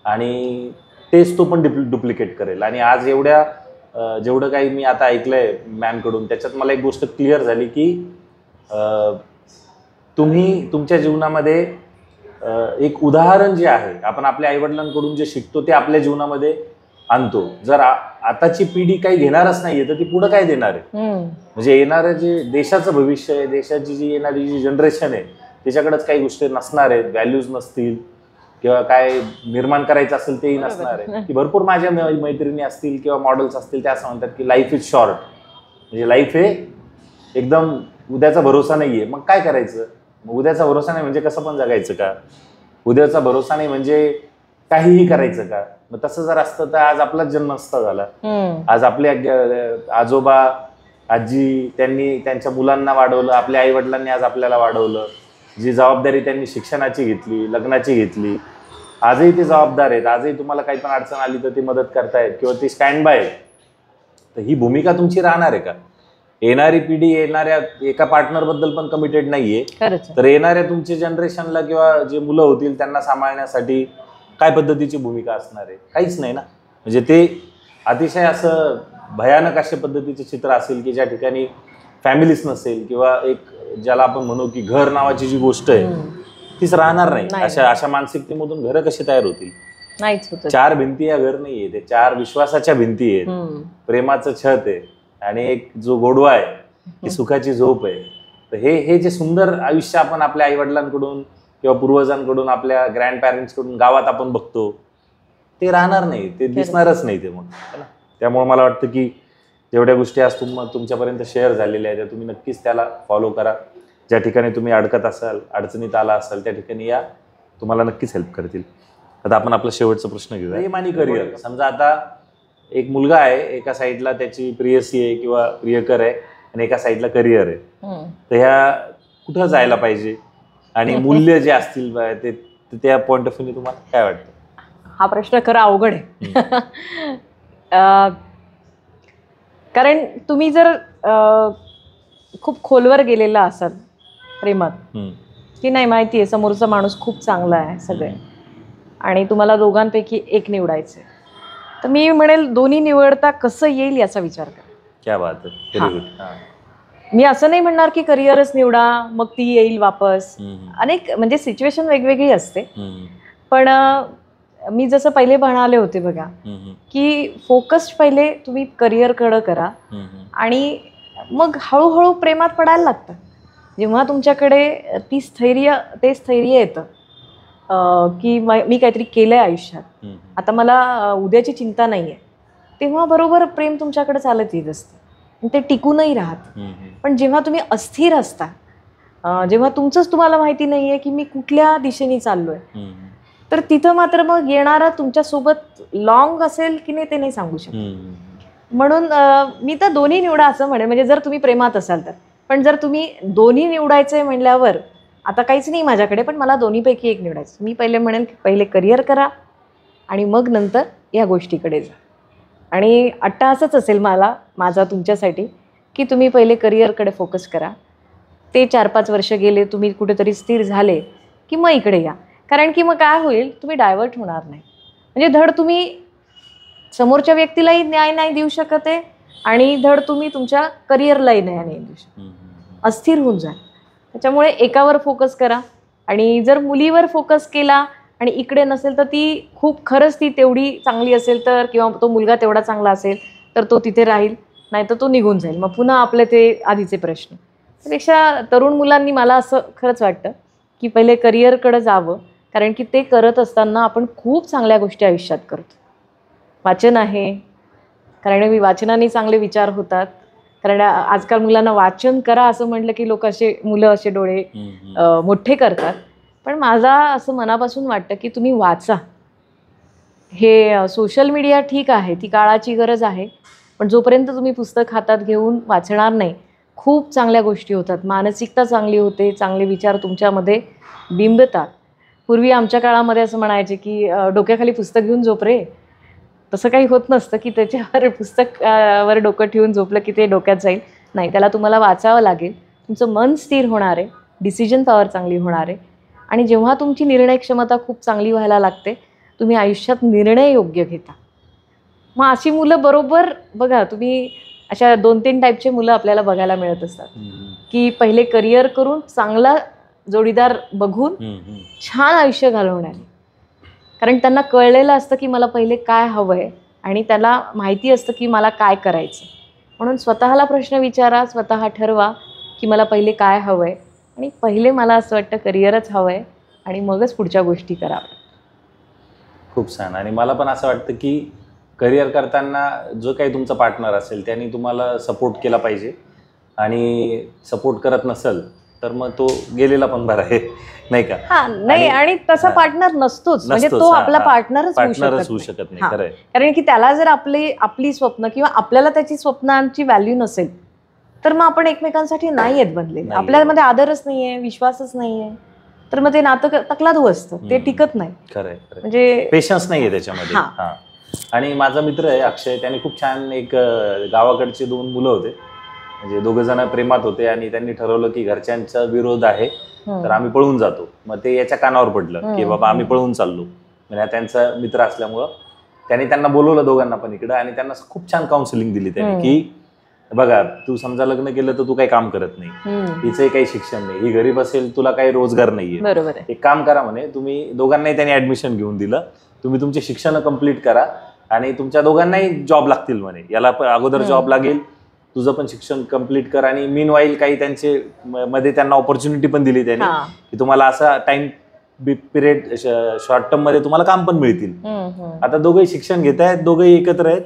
आणि तेच तो पण डुप्लिकेट करेल. आणि आज जेवढं काही मी आता ऐकलंय मॅमकडून, त्याच्यात मला एक गोष्ट क्लिअर झाली की तुम्ही तुमच्या जीवनामध्ये एक उदाहरण जे आहे, आपण आपल्या आईवडिलांकडून जे शिकतो ते आपल्या जीवनामध्ये आणतो. जर आताची पिढी काही घेणारच नाहीये तर ती पुढं काय देणार आहे? म्हणजे येणारं जे देशाचं भविष्य आहे, देशाची जी येणारी जी जनरेशन आहे त्याच्याकडेच काही गोष्टी नसणार आहेत, व्हॅल्यूज नसतील, किंवा काय निर्माण करायचं असेल तेही नसणार आहे. की भरपूर माझ्या मैत्रिणी असतील किंवा मॉडेल्स असतील त्या असं म्हणतात की लाईफ इज शॉर्ट, म्हणजे लाईफ हे एकदम उद्याचा भरोसा नाहीये. मग काय करायचं? मग उद्याचा भरोसा नाही म्हणजे कसं पण जगायचं का? उद्याचा भरोसा नाही म्हणजे काहीही करायचं का? मग तसं जर असतं तर आज आपलाच जन्म नसता झाला. आज आपले आजोबा आजी त्यांनी त्यांच्या मुलांना वाढवलं, आपल्या आई वडिलांनी आज आपल्याला वाढवलं. जी जबाबदारी त्यांनी शिक्षणाची घेतली, लग्नाची घेतली, आजही ते जबाबदार आहेत. आजही तुम्हाला काही पण अडचण आली तर ते मदत करतायत किंवा ते स्टँड बाय आहेत. तर ही भूमिका तुमची राहणार आहे का? येणारी पिढी येणाऱ्या एका पार्टनरबद्दल पण कमिटेड नाहीये, तर येणाऱ्या तुमच्या जनरेशनला किंवा जे मुलं होतील त्यांना सांभाळण्यासाठी काय पद्धतीची भूमिका असणार आहे? काहीच नाही ना. म्हणजे ते अतिशय असं भयानक अशा पद्धतीचे चित्र असेल की ज्या ठिकाणी फॅमिलीच नसेल, किंवा एक ज्याला आपण म्हणू की घर नावाची जी गोष्ट आहे तीच राहणार नाही. अशा मानसिकतेमधून घरं कशी तयार होतील? नाहीच होत. चार भिंती या घर नाहीये, ते चार विश्वासाच्या भिंती आहेत, प्रेमाचं छत आहे, आणि एक जो गोडवा आहे ती सुखाची झोप आहे. तर हे जे सुंदर आयुष्य आपण आपल्या आईवडिलांकडून किंवा पूर्वजांकडून, आपल्या ग्रँड पॅरेंट्सकडून गावात आपण बघतो ते राहणार नाही, ते दिसणारच नाही ते मग, है ना. त्यामुळे मला वाटतं की जेवढ्या गोष्टी आज तुमच्यापर्यंत शेअर झालेल्या आहेत त्या तुम्ही नक्कीच त्याला फॉलो करा. ज्या ठिकाणी तुम्ही अडकत असाल, अडचणीत आला असाल, त्या ठिकाणी या, तुम्हाला नक्कीच हेल्प करतील. आता आपण आपला शेवटचा प्रश्न घेऊया. प्रेम आणि करिअर. समजा आता एक मुलगा आहे, एका साईडला त्याची प्रियसी आहे किंवा प्रियकर आहे, आणि एका साईडला करिअर आहे. तर ह्या कुठं जायला पाहिजे, आणि मूल्य जे असतील ते त्या पॉइंट ऑफ व्ह्यू तुम्हाला काय वाटतं? हा प्रश्न खरा अवघड आहे. कारण तुम्ही जर खूप खोलवर गेलेला असाल प्रेमात, की नाही माहिती आहे समोरचा माणूस खूप चांगला आहे सगळे, आणि तुम्हाला दोघांपैकी एक निवडायचं आहे, तर मी म्हणेल दोन्ही निवडता कसं येईल याचा विचार करा. क्या बात आहे, व्हेरी गुड. मी असं नाही म्हणणार की करिअरच निवडा मग ती येईल वापस. अनेक म्हणजे सिच्युएशन वेगवेगळी असते. पण मी जसं पहिले म्हणाले होते बघा की फोकस्ड पहिले तुम्ही करिअरकडं करा आणि मग हळूहळू प्रेमात पडायला लागतं. जेव्हा तुमच्याकडे ते स्थैर्य येतं की मी काहीतरी केलंय आयुष्यात, आता मला उद्याची चिंता नाही आहे, तेव्हा बरोबर प्रेम तुमच्याकडे चालत येत असतं, ते टिकूनही राहत. पण जेव्हा तुम्ही अस्थिर असता, जेव्हा तुमचंच तुम्हाला माहिती नाही आहे की मी कुठल्या दिशेने चाललोय, तर तिथं मात्र मग येणारा तुमच्यासोबत लॉंग असेल की नाही ते नाही सांगू शकत. म्हणून मी तर दोन्ही निवडा असं म्हणेन, म्हणजे जर तुम्ही प्रेमात असाल तर. पण जर तुम्ही दोन्ही निवडायचे म्हणल्यावर आता काहीच नाही माझ्याकडे, पण मला दोन्हीपैकी एक निवडायचं, मी पहिले म्हणेन की पहिले करिअर करा आणि मग नंतर या गोष्टीकडे जा. आणि अट्टहासच असेल माझा तुमच्यासाठी की तुम्ही पहिले करिअरकडे फोकस करा. ते 4-5 वर्ष गेले, तुम्ही कुठेतरी स्थिर झाले की मग इकडे या. कारण की मग काय होईल, तुम्ही डायव्हर्ट होणार नाही. म्हणजे धड तुम्ही समोरच्या व्यक्तीलाही न्याय नाही देऊ शकत आहे आणि धड तुम्ही तुमच्या करिअरलाही न्याय नाही देऊ शकत, अस्थिर होऊन जा. त्याच्यामुळे एकावर फोकस करा. आणि जर मुलीवर फोकस केला आणि इकडे नसेल तर ती खरंच ती तेवढी चांगली असेल तर, किंवा तो मुलगा तेवढा चांगला असेल तर तो तिथे राहील, नाही तर तो निघून जाईल. मग पुन्हा आपले ते आधीचे प्रश्न. त्यापेक्षा तरुण मुलांनी मला असं खरंच वाटतं की पहिले करिअरकडे जावं, कारण की ते करत असताना आपण खूप चांगल्या गोष्टी आयुष्यात करतो. वाचन आहे, कारण वाचनाने चांगले विचार होतात. कारण आजकाल मुलांना वाचन करा असं म्हटलं की मुलं असे डोळे मोठे करतात. पण मला असं मनापासून वाटतं की तुम्ही वाचा. हे सोशल मीडिया ठीक आहे, ती काळाची गरज आहे, पण जोपर्यंत तुम्ही पुस्तक हातात घेऊन वाचणार नाही, खूप चांगल्या गोष्टी होतात. मानसिकता चांगली होते, चांगले विचार तुमच्यामध्ये बिंबतात. पूर्वी आमच्या काळामध्ये असं म्हणायचे की डोक्याखाली पुस्तक घेऊन झोप रे. तसं काही होत नसतं की त्याच्यावर पुस्तकावर डोकं ठेवून झोपलं की ते डोक्यात जाईल. नाही, त्याला तुम्हाला वाचावं लागेल. तुमचं मन स्थिर होणार आहे, डिसिजन पॉवर चांगली होणार आहे. आणि जेव्हा तुमची निर्णय क्षमता खूप चांगली व्हायला लागते, तुम्ही आयुष्यात निर्णय योग्य घेता. मग अशी मुलं बरोबर बघा, तुम्ही अशा 2-3 टाईपचे मुलं आपल्याला बघायला मिळत असतात की पहिले करिअर करून चांगला जोडीदार बघून छान आयुष्य घालवणारे. कारण त्यांना कळलेलं असतं की मला पहिले काय हवं आहे आणि त्याला माहिती असतं की मला काय करायचं. म्हणून स्वतःला प्रश्न विचारा, स्वतः ठरवा की मला पहिले काय हवं आहे, आणि पहिले मला असं वाटतं करिअरच हवं आहे आणि मगच पुढच्या गोष्टी कराव्या. खूप छान. आणि मला पण असं वाटतं की करिअर करताना जो काही तुमचा पार्टनर असेल त्यांनी तुम्हाला सपोर्ट केला पाहिजे, आणि सपोर्ट करत नसेल तर मग तो गेलेला पण बरा आहे, नाही का? नाही, आणि तसा पार्टनर नसतोच, म्हणजे तो आपला पार्टनरच होऊ शकत नाही. खरं आहे. कारण की त्याला जर आपली स्वप्न किंवा आपल्याला त्याची स्वप्नांची व्हॅल्यू नसेल तर मग आपण एकमेकांसाठी नाही येत बनले. आपल्यामध्ये आदरच नाहीये, विश्वासच नाहीये, तर मग ते नातं तकलादू असतं, ते टिकत नाही. खरंय. म्हणजे पेशन्स नाहीये त्याच्यामध्ये. आणि माझा मित्र आहे अक्षय, त्याने खूप छान एक गावाकडचे 2 मुलं होते, म्हणजे 2 जण प्रेमात होते आणि त्यांनी ठरवलं की घरच्यांचा विरोध आहे तर आम्ही पळून जातो. मग ते याच्या कानावर पडलं की बाबा आम्ही पळून चाललो. म्हणजे त्यांचा मित्र असल्यामुळं त्यांनी त्यांना बोलवलं दोघांना पण इकडं, आणि त्यांना खूप छान काउन्सिलिंग दिली त्यांनी की बघा, तू समजा लग्न केलं तर तू काही काम करत नाही, हिचंही काही शिक्षण नाही, ही गरीब असेल, तुला काही रोजगार नाहीये, बरोबर आहे, एक काम करा म्हणे, तुम्ही दोघांनाही त्यांनी ऍडमिशन घेऊन दिलं, तुम्ही तुमचे शिक्षण कंप्लीट करा आणि तुमच्या दोघांनाही जॉब लागतील म्हणे, याला अगोदर जॉब लागेल, तुझं पण शिक्षण कंप्लीट कर. आणि मीन वाईल काही त्यांचे मध्ये त्यांना ऑपॉर्च्युनिटी पण दिली त्यांनी की तुम्हाला असा टाइम पिरियड शॉर्ट टर्म मध्ये तुम्हाला काम पण मिळतील. आता दोघंही शिक्षण घेत आहेत, दोघंही एकत्र आहेत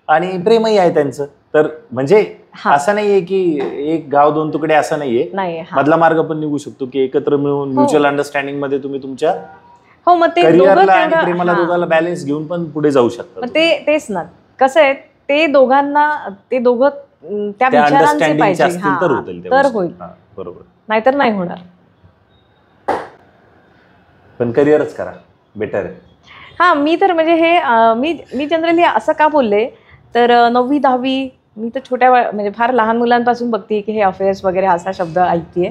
आणि प्रेमही आहे त्यांचं. तर म्हणजे असं नाहीये की एक गाव 2 तुकडे, असं नाहीये, मधला मार्ग पण निघू शकतो की एकत्र मिळून म्युच्युअल अंडरस्टँडिंग मध्ये तुम्ही तुमच्या करिअरला आणि प्रेमाला दोघांना बॅलन्स घेऊन पण पुढे जाऊ शकता. तेच ना, कसं आहे, ते दोघं त्या विचारांचे पाहिजे तर होईल, बरोबर, नाहीतर नाही होणार. पण करिअरच करा, बेटर आहे. मी तर म्हणजे हे मी जनरली असं का बोलले तर 9वी 10वी मी तर म्हणजे फार लहान मुलांपासून बघते की हे अफेअर्स वगैरे असा शब्द ऐकतेय.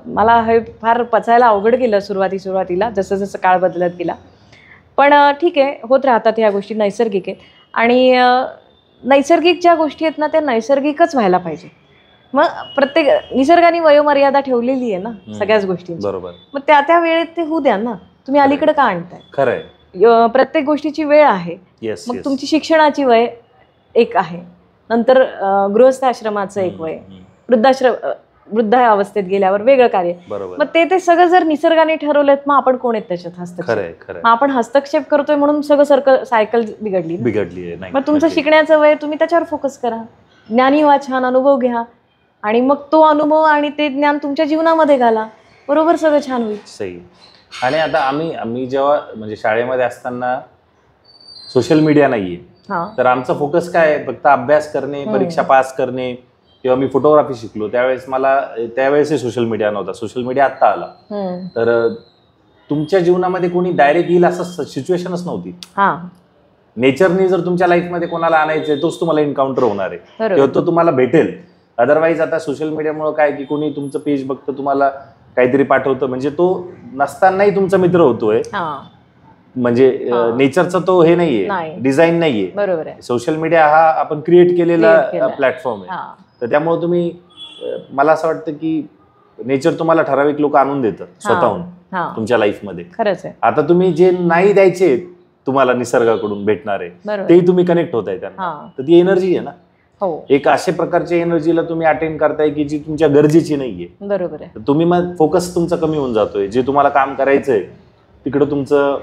मला हे फार पचायला अवघड गेलं सुरुवातीला, जसं जसं काळ बदलत गेला. पण ठीक आहे, होत राहतात ह्या गोष्टी, नैसर्गिक आहेत. आणि नैसर्गिक ज्या गोष्टी आहेत ना त्या नैसर्गिकच व्हायला पाहिजे. मग प्रत्येक निसर्गाने वयोमर्यादा ठेवलेली आहे ना सगळ्याच गोष्टींची. बरोबर. मग त्या वेळेत ते होऊ द्या ना, तुम्ही अलीकडे का आणताय? खरंय, प्रत्येक गोष्टीची वेळ आहे. मग तुमची शिक्षणाची वय एक आहे, नंतर गृहस्थाश्रमाचं एक वय, वृद्धावस्थेत गेल्यावर वेगळं कार्य. बरोबर. मग ते सगळं जर निसर्गाने ठरवलेत, मग आपण कोण आहेत त्याच्यात हस्तक्षेप? मग आपण हस्तक्षेप करतोय म्हणून सगळं सायकल बिघडली. मग तुमचं शिकण्याचं वय, तुम्ही त्याच्यावर फोकस करा, ज्ञानी व्हा, छान अनुभव घ्या, आणि मग तो अनुभव आणि ते ज्ञान तुमच्या जीवनामध्ये घाला, बरोबर सगळं छान होईल. सही. आणि आता आम्ही जेव्हा म्हणजे शाळेमध्ये असताना सोशल मीडिया नाहीये, तर आमचा फोकस काय आहे, फक्त अभ्यास करणे, परीक्षा पास करणे. किंवा मी फोटोग्राफी शिकलो त्यावेळेस सोशल मीडिया नव्हता, सोशल मीडिया आत्ता आला. तर तुमच्या जीवनामध्ये कोणी डायरेक्ट येईल असं सिच्युएशनच नव्हती. नेचरने जर तुमच्या लाईफमध्ये कोणाला आणायचंय तोच तुम्हाला एन्काउंटर होणार आहे किंवा तो तुम्हाला भेटेल. अदरवाईज आता सोशल मीडियामुळे काय की कोणी तुमचं पेज बघतं, तुम्हाला काहीतरी पाठवतं, म्हणजे तो नसतानाही तुमचा मित्र होतोय. म्हणजे नेचरचा तो हे नाहीये, डिझाईन नाहीये. बरोबर. सोशल मीडिया हा आपण क्रिएट केलेला प्लॅटफॉर्म आहे. तर त्यामुळे तुम्ही, मला असं वाटतं की नेचर तुम्हाला ठराविक लोक आणून देतं स्वतःहून तुमच्या लाईफमध्ये. खरंच आहे. आता तुम्ही जे नाही द्यायचे तुम्हाला निसर्गाकडून भेटणारे तेही तुम्ही कनेक्ट होताय त्यांना, तर ती एनर्जी आहे ना. एक अशा प्रकारच्या एनर्जीला तुम्ही अटेंड करताय की जी तुमच्या गरजेची नाहीये. बरोबर आहे. तुम्ही मग फोकस तुमचा कमी होऊन जातोय. जे तुम्हाला काम करायचंय तिकडं तुमचं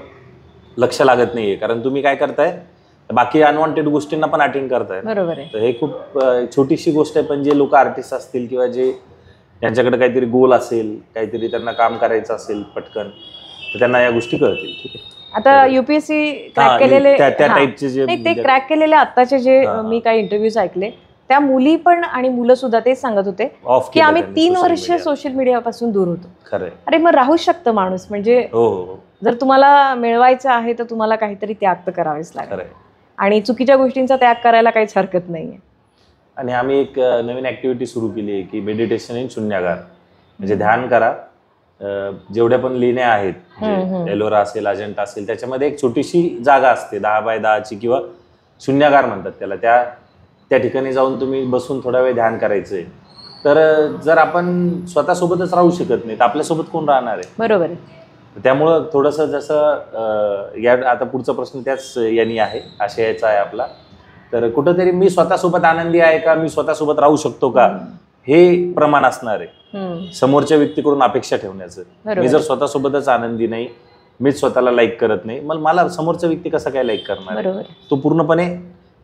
लक्ष लागत नाहीये, कारण तुम्ही काय करताय, बाकी अनवॉन्टेड गोष्टींना पण अटेंड करताय. बरोबर आहे. तर हे खूप छोटीशी गोष्ट आहे, पण जे लोक आर्टिस्ट असतील किंवा जे त्यांच्याकडे काहीतरी गोल असेल, काहीतरी त्यांना काम करायचं असेल पटकन, तर त्यांना या गोष्टी कळतील. ठीक आहे. आता युपीएससी क्रॅक केलेले, त्या टाईपचे जे ते क्रॅक केलेले आत्ताचे जे मी काही इंटरव्ह्यूज ऐकले, त्या मुली पण आणि मुलं सुद्धा तेच सांगत होते की आम्ही 3 वर्ष सोशल मीडियापासून दूर होतो. खरंय. अरे मग राहू शकतं माणूस, म्हणजे जर तुम्हाला मिळवायचं आहे तर तुम्हाला काहीतरी त्याग तर करावेच लागेल, आणि चुकीच्या गोष्टींचा त्याग करायला काहीच हरकत नाहीये. आणि आम्ही एक नवीन ऍक्टिव्हिटी सुरू केली आहे की मेडिटेशन इन शून्यागार. म्हणजे ध्यान करा, जेवढ्या पण लेण्या आहेत, एलोरा असेल, अजंठा असेल, त्याच्यामध्ये एक छोटीशी जागा असते 10 बाय 10ची, किंवा शून्यागार म्हणतात त्याला. त्या ठिकाणी जाऊन तुम्ही बसून थोडा वेळ ध्यान करायचंय. तर जर आपण स्वतःसोबतच राहू शकत नाही तर आपल्यासोबत कोण राहणार आहे? बरोबर आहे. त्यामुळं थोडंसं जसं आता पुढचा प्रश्न त्याच यांनी आहे, आशयाचा आहे आपला. तर कुठंतरी मी स्वतःसोबत आनंदी आहे का, मी स्वतःसोबत राहू शकतो का, हे प्रमाण असणार आहे समोरच्या व्यक्तीकडून अपेक्षा ठेवण्याचं. मी जर स्वतःसोबतच आनंदी नाही, मीच स्वतःला लाईक करत नाही, मग मला समोरचा व्यक्ती कसा काय लाईक करणार? तो पूर्णपणे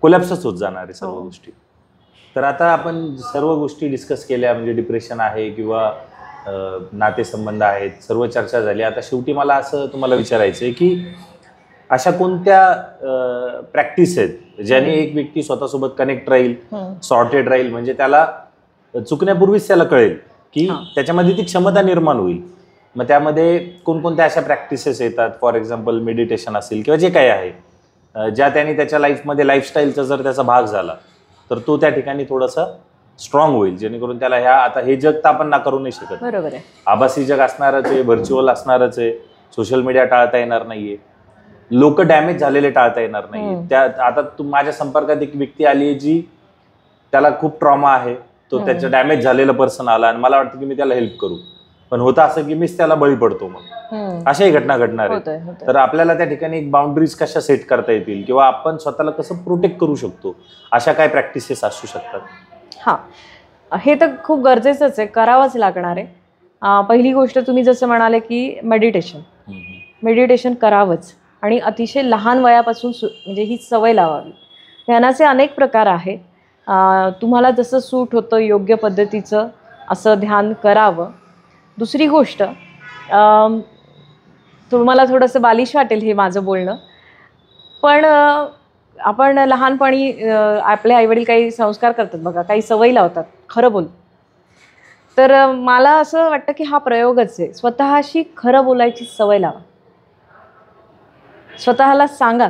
कोलॅप्सच होत जाणार आहे सर्व गोष्टी. तर आता आपण सर्व गोष्टी डिस्कस केल्या, म्हणजे डिप्रेशन आहे किंवा नातेसंबंध आहेत, सर्व चर्चा झाली. आता शेवटी मला असं तुम्हाला विचारायचं आहे की अशा कोणत्या प्रॅक्टिस आहेत ज्याने एक व्यक्ती स्वतःसोबत कनेक्ट राहील, सॉर्टेड राहील, म्हणजे त्याला चुकण्यापूर्वीच त्याला कळेल की त्याच्यामध्ये ती क्षमता निर्माण होईल. मग त्यामध्ये कोणकोणत्या अशा प्रॅक्टिसेस येतात? फॉर एक्झाम्पल मेडिटेशन असेल किंवा जे काही आहे, ज्या त्याने त्याच्या लाईफमध्ये लाईफस्टाईलचा जर त्याचा भाग झाला तर तो त्या ठिकाणी थोडासा स्ट्रॉंग होईल, जेणेकरून त्याला आता हे जग तर आपण नाकारू नाही शकत. बरोबर आहे. आभासी जग असणारच आहे, व्हर्च्युअल असणारच आहे, सोशल मीडिया टाळता येणार नाहीये, लोक डॅमेज झालेले टाळता येणार नाहीये. त्या आता माझ्या संपर्कात एक व्यक्ती आली आहे जी त्याला खूप ट्रॉमा आहे, तो त्याचं डॅमेज झालेलं पर्सन आला आणि मला वाटतं की मी त्याला हेल्प करू, पण होतं असं की मीच त्याला बळी पडतो. मग अशाही घटना घडणार आहे. तर आपल्याला त्या ठिकाणी एक बाउंड्रीज कशा सेट करता येतील किंवा आपण स्वतःला कसं प्रोटेक्ट करू शकतो, अशा काय प्रॅक्टिसेस असू शकतात? हे तर खूप गरजेचंच आहे, करावंच लागणार आहे. पहिली गोष्ट तुम्ही जसं म्हणाले की मेडिटेशन करावंच, आणि अतिशय लहान वयापासून म्हणजे ही सवय लावावी. ध्यानाचे अनेक प्रकार आहेत, तुम्हाला जसं सूट होतं योग्य पद्धतीचं असं ध्यान करावं. दुसरी गोष्ट, तुम्हाला थोडंसं बालिश वाटेल हे माझं बोलणं, पण आपण लहानपणी आपले आईवडील काही संस्कार करतात बघा, काही सवयी लावतात, खरं बोल. तर मला असं वाटतं की हा प्रयोगच आहे, स्वतःशी खरं बोलायची सवय लावा. स्वतःला सांगा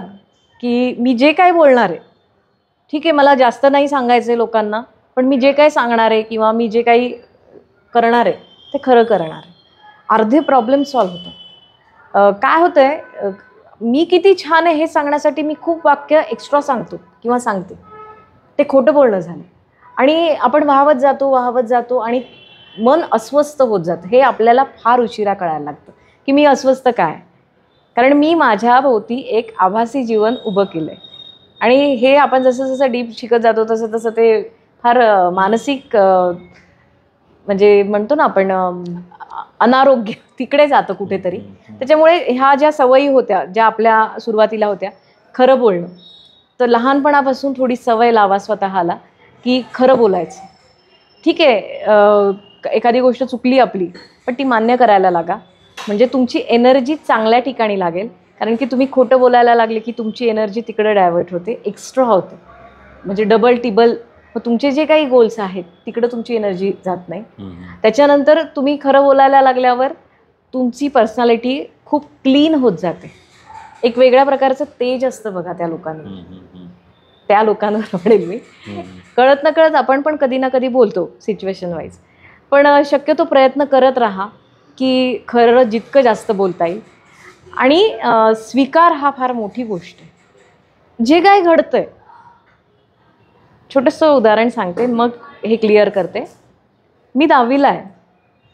की मी जे काय बोलणार आहे, ठीक आहे, मला जास्त नाही सांगायचं आहे लोकांना, पण मी जे काही सांगणार आहे किंवा मी जे काही करणार आहे ते खरं करणार आहे. अर्धे प्रॉब्लेम सॉल्व्ह होतात. काय होतं आहे, मी किती छान आहे हे सांगण्यासाठी मी खूप वाक्य एक्स्ट्रा सांगतो किंवा सांगते, ते खोटं बोलणं झालं. आणि आपण वाहवत जातो आणि मन अस्वस्थ होत जातं. हे आपल्याला फार उशिरा कळायला लागतं की मी अस्वस्थ काय, कारण मी माझ्याभोवती एक आभासी जीवन उभं केलं आहे. आणि हे आपण जसं जसं डीप शिकत जातो तसं तसं ते फार मानसिक म्हणजे म्हणतो ना आपण अनारोग्य तिकडे जातं कुठेतरी. त्याच्यामुळे ह्या ज्या सवयी होत्या, ज्या आपल्या सुरुवातीला होत्या, खरं बोलणं, तर लहानपणापासून थोडी सवय लावा स्वतःला की खरं बोलायचं. ठीक आहे, एखादी गोष्ट चुकली आपली, पण ती मान्य करायला लागा. म्हणजे तुमची एनर्जी चांगल्या ठिकाणी लागेल. कारण की तुम्ही खोटं बोलायला लागले की तुमची एनर्जी तिकडे डायव्हर्ट होते, एक्स्ट्रा होते, म्हणजे डबल टिबल. मग तुमचे जे काही गोल्स आहेत तिकडं तुमची एनर्जी जात नाही. त्याच्यानंतर तुम्ही खरं बोलायला लागल्यावर तुमची पर्सनॅलिटी खूप क्लीन होत जाते. एक वेगळ्या प्रकारचं तेज असतं बघा त्या लोकांवर म्हणेल मी. कळत न कळत आपण पण कधी ना कधी बोलतो सिच्युएशन वाईज, पण शक्यतो प्रयत्न करत राहा की खरं जितकं जास्त बोलता येईल. आणि स्वीकार हा फार मोठी गोष्ट आहे. जे काय घडतंय, छोटंसं उदाहरण सांगते मग हे क्लिअर करते. मी 10वीला आहे,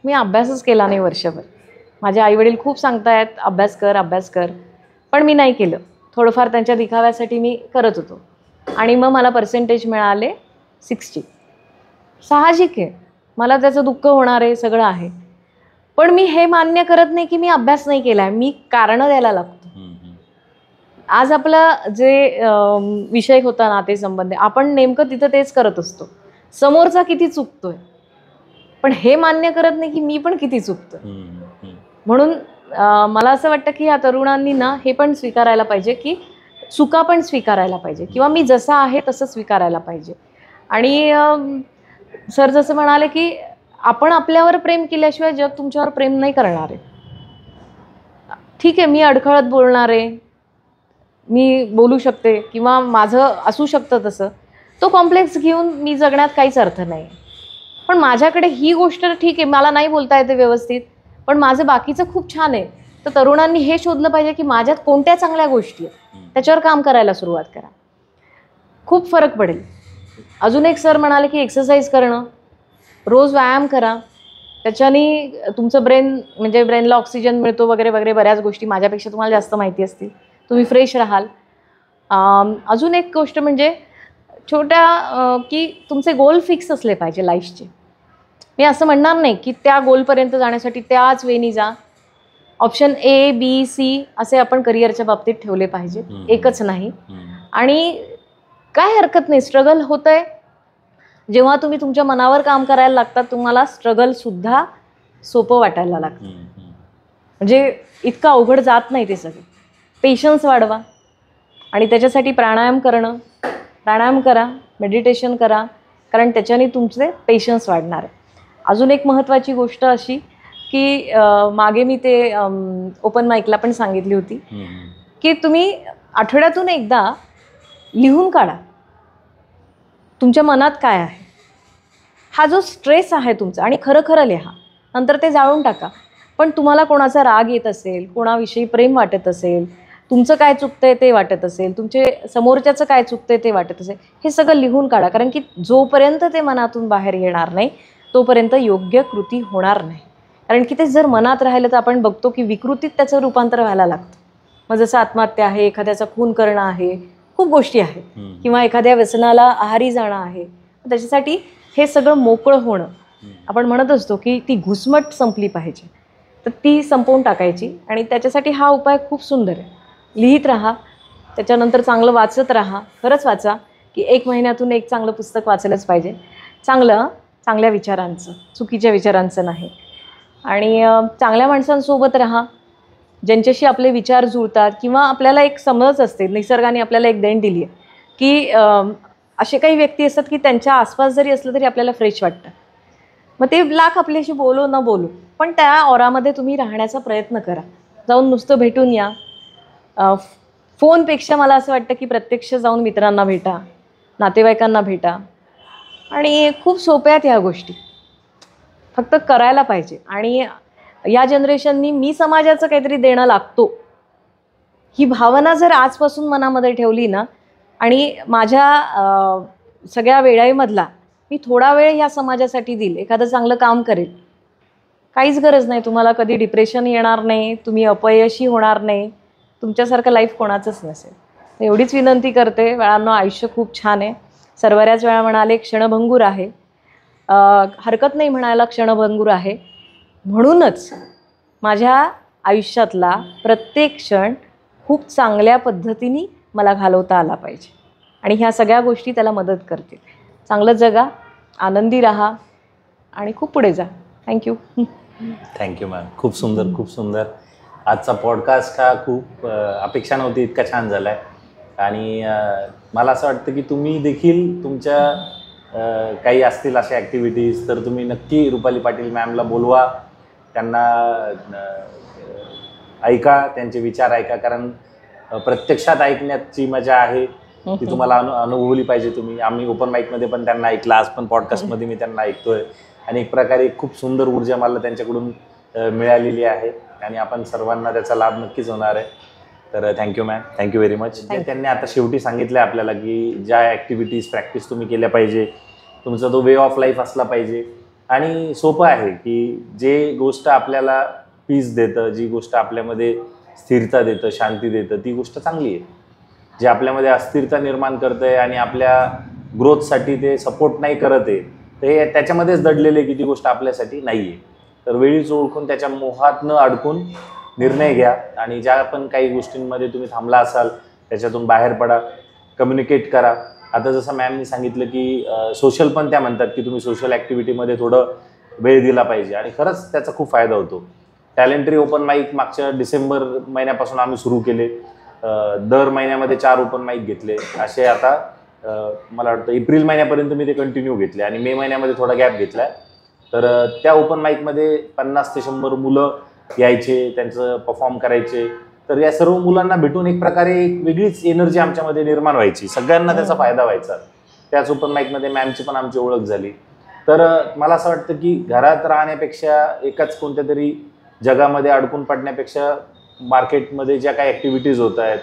मी अभ्यासच केला नाही वर्षभर. माझे आईवडील खूप सांगतायत अभ्यास कर, पण मी नाही केलं. थोडंफार त्यांच्या दिखाव्यासाठी मी करत होतो आणि मग मला पर्सेंटेज मिळाले 60. साहजिक आहे, मला त्याचं दुःख होणार आहे, सगळं आहे. पण मी हे मान्य करत नाही की मी अभ्यास नाही केला आहे. मी कारणं द्यायला लागतो. आज आपला जे विषय होता नातेसंबंध, आपण नेमकं तिथं तेच करत असतो. समोरचा किती चुकतोय, पण हे मान्य करत नाही की मी पण किती चुकतोय. म्हणून मला असं वाटतं की या तरुणांनी ना हे पण स्वीकारायला पाहिजे की चुका पण स्वीकारायला पाहिजे, किंवा मी जसं आहे तसं स्वीकारायला पाहिजे. आणि सर जसं म्हणाले की आपण आपल्यावर प्रेम केल्याशिवाय जग तुमच्यावर प्रेम नाही करणार आहे. ठीक आहे, मी अडखळत बोलणार आहे, मी बोलू शकते किंवा माझं असू शकतं तसं, तो कॉम्प्लेक्स घेऊन मी जगण्यात काहीच अर्थ नाही. पण माझ्याकडे ही गोष्ट ठीक आहे, मला नाही बोलता येते व्यवस्थित, पण माझं बाकीचं खूप छान आहे. तर तरुणांनी हे शोधलं पाहिजे की माझ्यात कोणत्या चांगल्या गोष्टी आहेत, त्याच्यावर काम करायला सुरुवात करा, खूप फरक पडेल. अजून एक सर म्हणाले की एक्सरसाइज करणं, रोज व्यायाम करा, त्याच्याने तुमचं ब्रेनला ऑक्सिजन मिळतो वगैरे वगैरे, बऱ्याच गोष्टी माझ्यापेक्षा तुम्हाला जास्त माहिती असतील. तुम्ही फ्रेश राहाल. अजून एक गोष्ट म्हणजे की तुमचे गोल फिक्स असले पाहिजे लाईफचे. मी असं म्हणणार नाही की त्या गोलपर्यंत जाण्यासाठी त्याच वेनी जा. ऑप्शन A, B, C असे आपण करिअरच्या बाबतीत ठेवले पाहिजे, एकच नाही. आणि काय हरकत नाही, स्ट्रगल होतंय. जेव्हा तुम्ही तुमच्या मनावर काम करायला लागतात, तुम्हाला स्ट्रगलसुद्धा सोपं वाटायला लागतं. म्हणजे इतकं अवघड जात नाही ते सगळं. पेशन्स वाढवा आणि त्याच्यासाठी प्राणायाम करा, मेडिटेशन करा, कारण त्याच्याने तुमचे पेशन्स वाढणार आहे. अजून एक महत्त्वाची गोष्ट अशी की मागे मी ते ओपन माईकला पण सांगितली होती की तुम्ही आठवड्यातून एकदा लिहून काढा तुमच्या मनात काय आहे, हा जो स्ट्रेस आहे तुमचा, आणि खरं खरं लिहा. नंतर ते जाळून टाका. पण तुम्हाला कोणाचा राग येत असेल, कोणाविषयी प्रेम वाटत असेल, तुमचं काय चुकतंय ते वाटत असेल, तुमचे समोरच्याचं काय चुकतंय ते वाटत असेल, हे सगळं लिहून काढा. कारण की जोपर्यंत ते मनातून बाहेर येणार नाही तोपर्यंत योग्य कृती होणार नाही. कारण की ते जर मनात राहिलं तर आपण बघतो की विकृतीत त्याचं रूपांतर व्हायला लागतं. मग जसं आत्महत्या आहे, एखाद्याचा खून करणं आहे, खूप गोष्टी आहेत, किंवा एखाद्या व्यसनाला आहारी जाणं आहे. त्याच्यासाठी हे सगळं मोकळं होणं, आपण म्हणत असतो की ती घुसमट संपली पाहिजे, तर ती संपवून टाकायची. आणि त्याच्यासाठी हा उपाय खूप सुंदर आहे. लिहित राहा, त्याच्यानंतर चांगलं वाचत राहा. खरंच वाचा की 1 महिन्यातून एक चांगलं पुस्तक वाचलंच पाहिजे, चांगल्या विचारांचं, चुकीच्या विचारांचं नाही. आणि चांगल्या माणसांसोबत राहा, ज्यांच्याशी आपले विचार जुळतात, किंवा आपल्याला एक समज असते, निसर्गाने आपल्याला एक देण दिली आहे की असे काही व्यक्ती असतात की त्यांच्या आसपास जरी असलं तरी आपल्याला फ्रेश वाटतं. मग ते लाख आपल्याशी बोलो न बोलू, पण त्या ऑरामध्ये तुम्ही राहण्याचा प्रयत्न करा. जाऊन नुसतं भेटून या. फोनपेक्षा मला असं वाटतं की प्रत्यक्ष जाऊन मित्रांना भेटा, नातेवाईकांना भेटा. आणि खूप सोप्या आहेत ह्या गोष्टी, फक्त करायला पाहिजे. आणि या जनरेशननी मी समाजाचं काहीतरी देणं लागतो ही भावना जर आजपासून मनामध्ये ठेवली ना, आणि माझ्या सगळ्या वेळेमधला मी थोडा वेळ ह्या समाजासाठी देईल, एखादं चांगलं काम करेल, काहीच गरज नाही, तुम्हाला कधी डिप्रेशन येणार नाही, तुम्ही अपयशी होणार नाही, तुमच्यासारखं लाईफ कोणाचंच नसेल. एवढीच विनंती करते. बाळांनो, आयुष्य खूप छान आहे. सर्वऱ्याच वेळा म्हणाले क्षणभंगूर आहे, हरकत नाही म्हणायला क्षणभंगूर आहे. म्हणूनच माझ्या आयुष्यातला प्रत्येक क्षण खूप चांगल्या पद्धतीने मला घालवता आला पाहिजे, आणि ह्या सगळ्या गोष्टी त्याला मदत करतील. चांगलं जगा, आनंदी राहा आणि खूप पुढे जा. थँक्यू. Thank you ma'am. खूप सुंदर, खूप सुंदर. आजचा पॉडकास्ट हा खूप अपेक्षा नव्हती इतका छान झाला आहे. आणि मला असं वाटतं की तुम्ही देखील तुमच्या काही असतील अशा ॲक्टिव्हिटीज तर तुम्ही नक्की रुपाली पाटील मॅमला बोलवा, त्यांना ऐका, त्यांचे विचार ऐका, कारण प्रत्यक्षात ऐकण्याची मजा आहे ती तुम्हाला अनुभवली पाहिजे तुम्ही. आम्ही ओपन माईकमध्ये पण त्यांना ऐकलं, आज पण पॉडकास्टमध्ये मी त्यांना ऐकतोय, आणि एक प्रकारे खूप सुंदर ऊर्जा मला त्यांच्याकडून मिळालेली आहे, आणि आपण सर्वांना त्याचा लाभ नक्कीच होणार आहे. तर thank you ma'am, thank you very much. त्यांनी आता शेवटी सांगितलं आपल्याला की ज्या ॲक्टिव्हिटीज प्रॅक्टिस तुम्ही केल्या पाहिजे, तुमचा तो वे ऑफ लाईफ असला पाहिजे, आणि सोपं आहे की जे गोष्ट आपल्याला पीस देतं, जी गोष्ट आपल्यामध्ये स्थिरता देतं, शांती देतं, ती गोष्ट चांगली आहे. जे आपल्यामध्ये अस्थिरता निर्माण करतं आहे आणि आपल्या ग्रोथसाठी ते सपोर्ट नाही करत आहे, ते त्याच्यामध्येच दडलेले की ती गोष्ट आपल्यासाठी नाही आहे. तर वेळीच ओळखून त्याच्या मोहात न अडकून निर्णय घ्या, आणि ज्या पण काही गोष्टींमध्ये तुम्ही थांबला असाल त्याच्यातून बाहेर पडा, कम्युनिकेट करा. आता जसं मॅमनी सांगितलं की सोशल पण त्या म्हणतात की तुम्ही सोशल ॲक्टिव्हिटीमध्ये थोडं वेळ दिला पाहिजे, आणि खरंच त्याचा खूप फायदा होतो. टॅलेंटरी ओपन माईक मागच्या डिसेंबर महिन्यापासून आम्ही सुरू केले. दर महिन्यामध्ये 4 ओपन माईक घेतले. असे आता मला वाटतं एप्रिल महिन्यापर्यंत मी ते कंटिन्यू घेतले, आणि मे महिन्यामध्ये थोडा गॅप घेतला आहे. तर त्या ओपन माईकमध्ये 50 ते 100 मुलं यायचे, त्यांचं परफॉर्म करायचे. तर या सर्व मुलांना भेटून एक प्रकारे एक वेगळीच एनर्जी आमच्यामध्ये निर्माण व्हायची, सगळ्यांना त्याचा फायदा व्हायचा. त्याच ओपन माईकमध्ये मॅमची पण आमची ओळख झाली. तर मला असं वाटतं की घरात राहण्यापेक्षा, एकाच कोणत्या तरी जगामध्ये अडकून पडण्यापेक्षा, मार्केटमध्ये ज्या काही ॲक्टिव्हिटीज होत आहेत,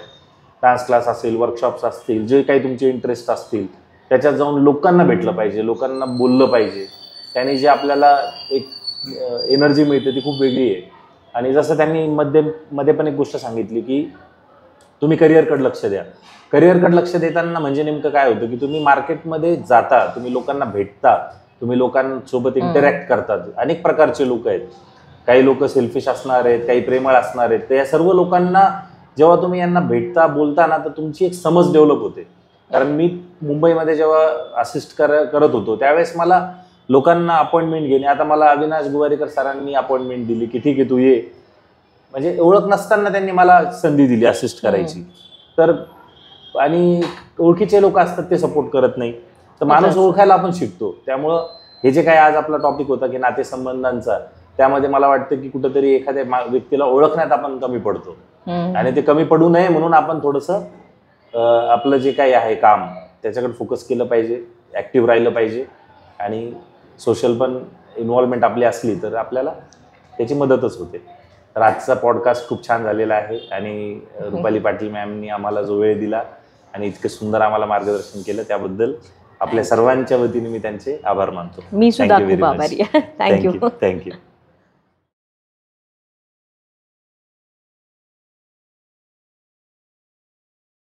डान्स क्लास असेल, वर्कशॉप्स असतील, जे काही तुमचे इंटरेस्ट असतील, त्याच्यात जाऊन लोकांना भेटलं पाहिजे, लोकांना बोललं पाहिजे. त्याने जे आपल्याला एक एनर्जी मिळते ती खूप वेगळी आहे. आणि जसं त्यांनी मध्ये पण एक गोष्ट सांगितली की तुम्ही करिअरकडे लक्ष द्या. करिअरकडे लक्ष देताना म्हणजे नेमकं काय होतं की तुम्ही मार्केटमध्ये जाता, तुम्ही लोकांना भेटता, तुम्ही लोकांसोबत इंटरॅक्ट करतात. अनेक प्रकारचे लोक आहेत, काही लोक सेल्फिश असणार आहेत, काही प्रेमळ असणार आहेत. तर या सर्व लोकांना जेव्हा तुम्ही यांना भेटता, बोलता ना, तर तुमची एक समज डेव्हलप होते. कारण मी मुंबईमध्ये जेव्हा असिस्ट करत होतो त्यावेळेस मला लोकांना अपॉइंटमेंट घेणे, आता मला अविनाश गुवारीकर सरांनी अपॉइंटमेंट दिली की ठीक आहे तू ये, म्हणजे ओळख नसताना त्यांनी मला संधी दिली असिस्ट करायची. तर आणि ओळखीचे लोक असतात ते सपोर्ट करत नाही, तर माणूस ओळखायला आपण शिकतो. त्यामुळं हे जे काही आज आपला टॉपिक होता की नातेसंबंधांचा, त्यामध्ये मला वाटतं की कुठंतरी एखाद्या व्यक्तीला ओळखण्यात आपण कमी पडतो, आणि ते कमी पडू नये म्हणून आपण थोडंसं आपलं जे काही आहे काम त्याच्याकडे फोकस केलं पाहिजे, ॲक्टिव्ह राहिलं पाहिजे, आणि सोशल पण इन्व्हॉल्वमेंट आपली असली तर आपल्याला त्याची मदतच होते. तर आजचा पॉडकास्ट खूप छान झालेला आहे, आणि रुपाली पाटील मॅमनी आम्हाला जो वेळ दिला आणि इतकं सुंदर आम्हाला मार्गदर्शन केलं त्याबद्दल आपल्या सर्वांच्या वतीने मी त्यांचे आभार मानतो. मी सुद्धा खूप आभारी आहे. थँक्यू. थँक्यू.